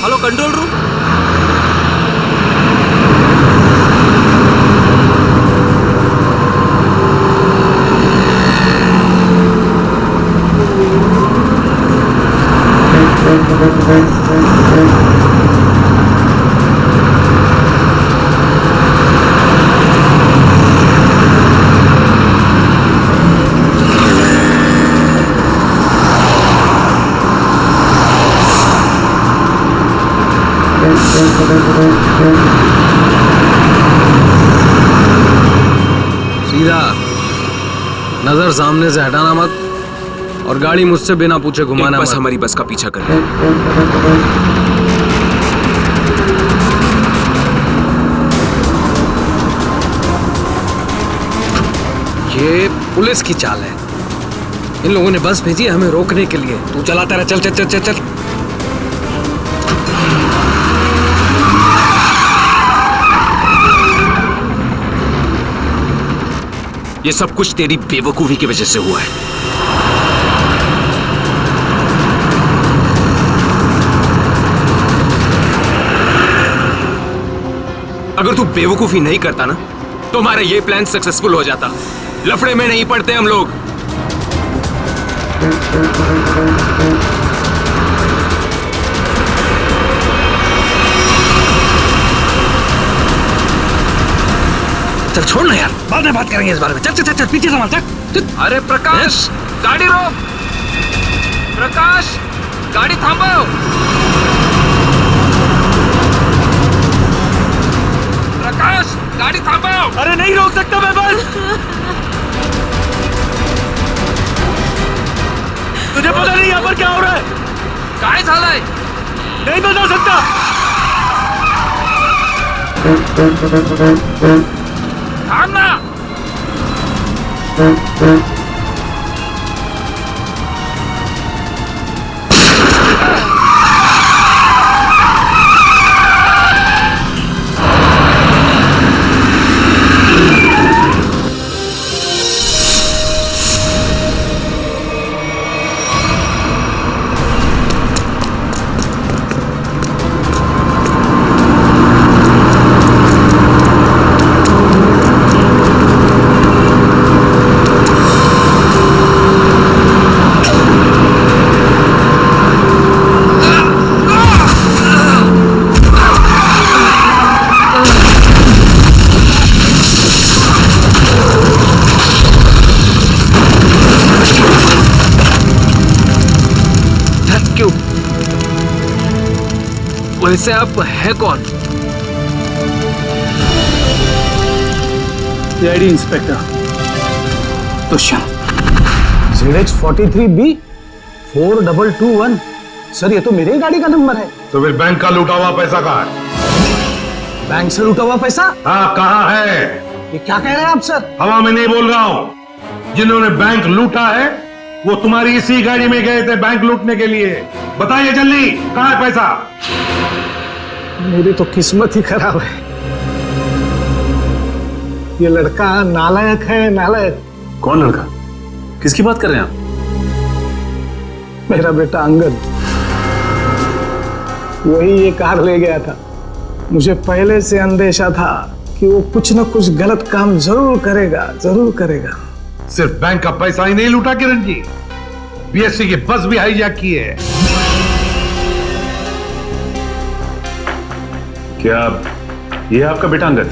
Hello control room. सीधा नजर सामने से हटाना मत, और गाड़ी मुझसे बिना पूछे घुमाना मत। बस हमारी बस का पीछा कर रहे हैं। ये पुलिस की चाल है। इन लोगों ने बस भेजी है हमें रोकने के लिए। तू चलाता रहा, चल चल चल चल चल। ये सब कुछ तेरी बेवकूफी की वजह से हुआ है। अगर तू बेवकूफी नहीं करता ना, तो हमारा ये प्लान सक्सेसफुल हो जाता। लफड़े में नहीं पड़ते हम लोग। चल छोड़ ना यार, बाद में बात करेंगे इस बारे में। चल चल चल, पीछे संभाल, चल। अरे प्रकाश, गाड़ी रोक। प्रकाश, गाड़ी थांबो। प्रकाश, गाड़ी थांबो। अरे नहीं रोक सकता मैं बस। तुझे पता नहीं यहाँ पर क्या हो रहा है? काय झालंय? नहीं बता सकता। थांब ना। वैसे आप है कौन? CID inspector Dushyant. ZH43B 4221। Sir ये तो मेरे ही गाड़ी का नंबर है। तो फिर बैंक का लूटा हुआ पैसा कहाँ है? बैंक से लूटा हुआ पैसा? हाँ कहाँ है? ये क्या कह रहे हैं आप सर? हवा में नहीं बोल रहा हूँ। जिन्होंने बैंक लूटा है वो तुम्हारी इसी गाड़ी में गए थे बैंक लूटने के लिए। बताइए जल्दी, कहाँ है पैसा? मेरी तो किस्मत ही खराब है। ये लड़का नालायक है, नालायक। कौन लड़का? किसकी बात कर रहे हैं आप? मेरा बेटा अंगद, वही ये कार ले गया था। मुझे पहले से अंदेशा था कि वो कुछ न कुछ गलत काम जरूर करेगा, जरूर करेगा। सिर्फ बैंक का पैसा ही नहीं लूटा किरण जी, बीएससी की बस भी हाईजैक की है। क्या ये आपका बेटा अंगद?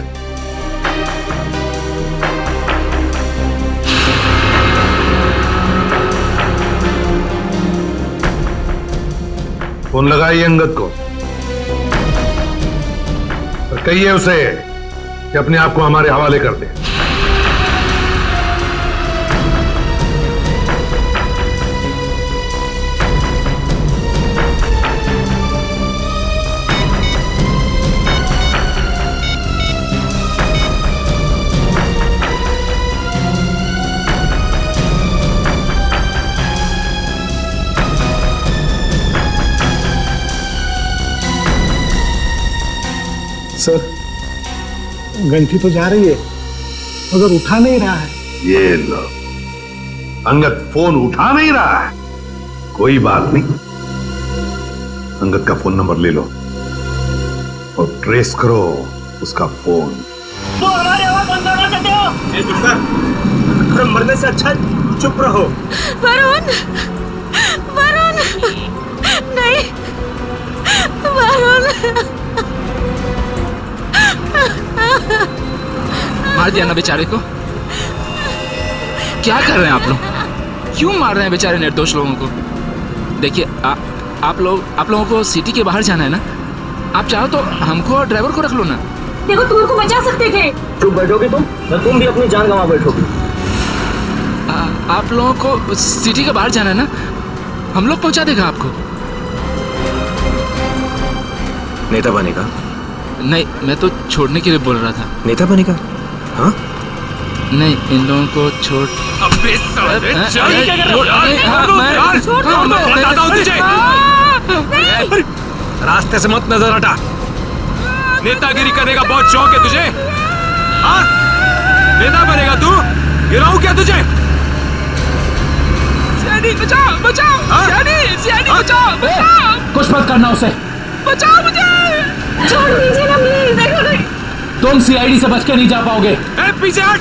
फोन लगाइए अंगद को और कहिए उसे कि अपने आप को हमारे हवाले कर दे। सर, घंटी तो जा रही है मगर उठा नहीं रहा है। ये लो, अंगद फोन उठा नहीं रहा है। कोई बात नहीं, अंगद का फोन नंबर ले लो और ट्रेस करो उसका फोन। तो हमारे आवाज बंद करना चाहते हो? अरे मरने से अच्छा चुप रहो। वरुण, वरुण, नहीं, वरुण। मार दिया ना बेचारे को। क्या कर रहे हैं आप लोग? क्यों मार रहे हैं बेचारे निर्दोष लोगों को? देखिए आप लोगों को सिटी के बाहर जाना है ना, आप चाहो तो हमको और ड्राइवर को रख लो ना। देखो तुम उनको बचा सकते थे। चुप बैठोगे तुम भी अपनी जान गंवा बैठोगे। आप लोगों को सिटी के बाहर जाना है ना, हम लोग पहुंचा देगा आपको। नेता बनेगा? नहीं, मैं तो छोड़ने के लिए बोल रहा था। नेता बनेगा? हाँ? नहीं, इन लोगों को छोड़। अबे साले, चल। रास्ते से मत नजर हटा। नेतागिरी करने का बहुत शौक है तुझे? हाँ? नेता बनेगा तू? गिराऊं क्या तुझे? सियानी बचाओ, बचाओ, सियानी बचाओ, बचाओ। कुछ मत करना उसे। बचाओ मुझे। छोड़ दीजिए ना प्लीज। तुम सीआईडी से बच के नहीं जा पाओगे। पीछे हट,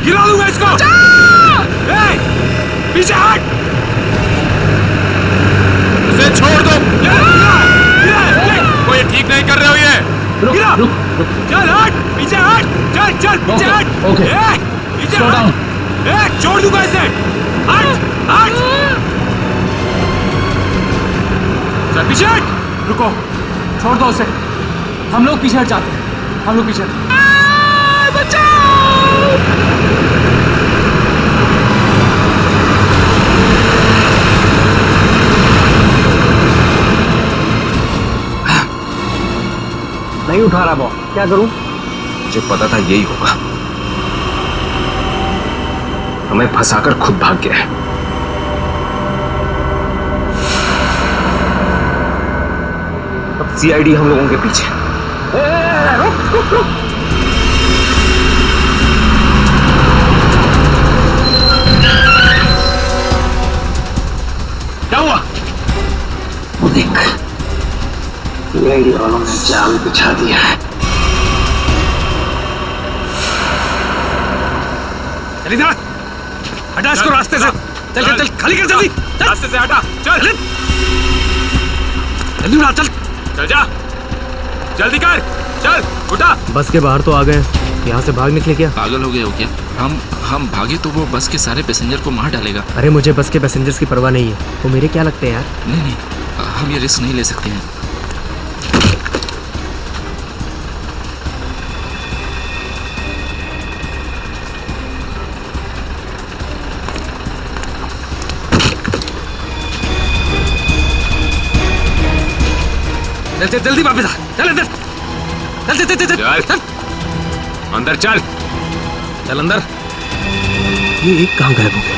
गिरा दूंगा इसको। पीछे हट, इसे छोड़ दो। कोई ठीक नहीं कर रहे हो ये। रुक। चल हट, पीछे हट, चल पीछे हट। ओके, पीछे हट, छोड़ दूंगा इसे। हट। चल पीछे हट। रुको, छोड़ दो उसे। हम लोग पीछे हट जाते हैं। हम लोग पीछे नहीं उठा रहा बॉस, क्या करूं? मुझे पता था यही होगा। हमें फंसाकर खुद भाग गया है। अब सीआईडी हम लोगों के पीछे। रुक। क्या हुआ? देख, सीआईडी वालों ने जाल बिछा दिया है। चल इधर, हटा इसको रास्ते से। चल खाली कर जल्दी। रास्ते से हटा, चल जल्दी उठा, चल जा, जल्दी कर, चल उठा। बस के बाहर तो आ गए, यहाँ से भाग निकले क्या? पागल हो गए हो क्या? हम भागे तो वो बस के सारे पैसेंजर को मार डालेगा। अरे मुझे बस के पैसेंजर्स की परवाह नहीं है, वो मेरे क्या लगते हैं यार। नहीं, हम ये रिस्क नहीं ले सकते हैं। चल जल्दी वापस आ, चल अंदर, चल अंदर, चल अंदर। ये एक कहाँ गायब हो गया?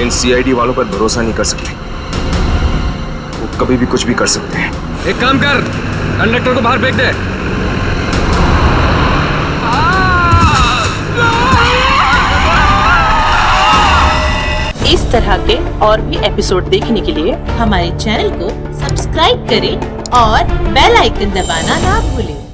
इन सीआईडी वालों पर भरोसा नहीं कर सकते, वो कभी भी कुछ भी कर सकते हैं। एक काम कर, कंडक्टर को बाहर फेंक दे। इस तरह के और भी एपिसोड देखने के लिए हमारे चैनल को सब्सक्राइब करें और बेल आइकन दबाना ना भूलें।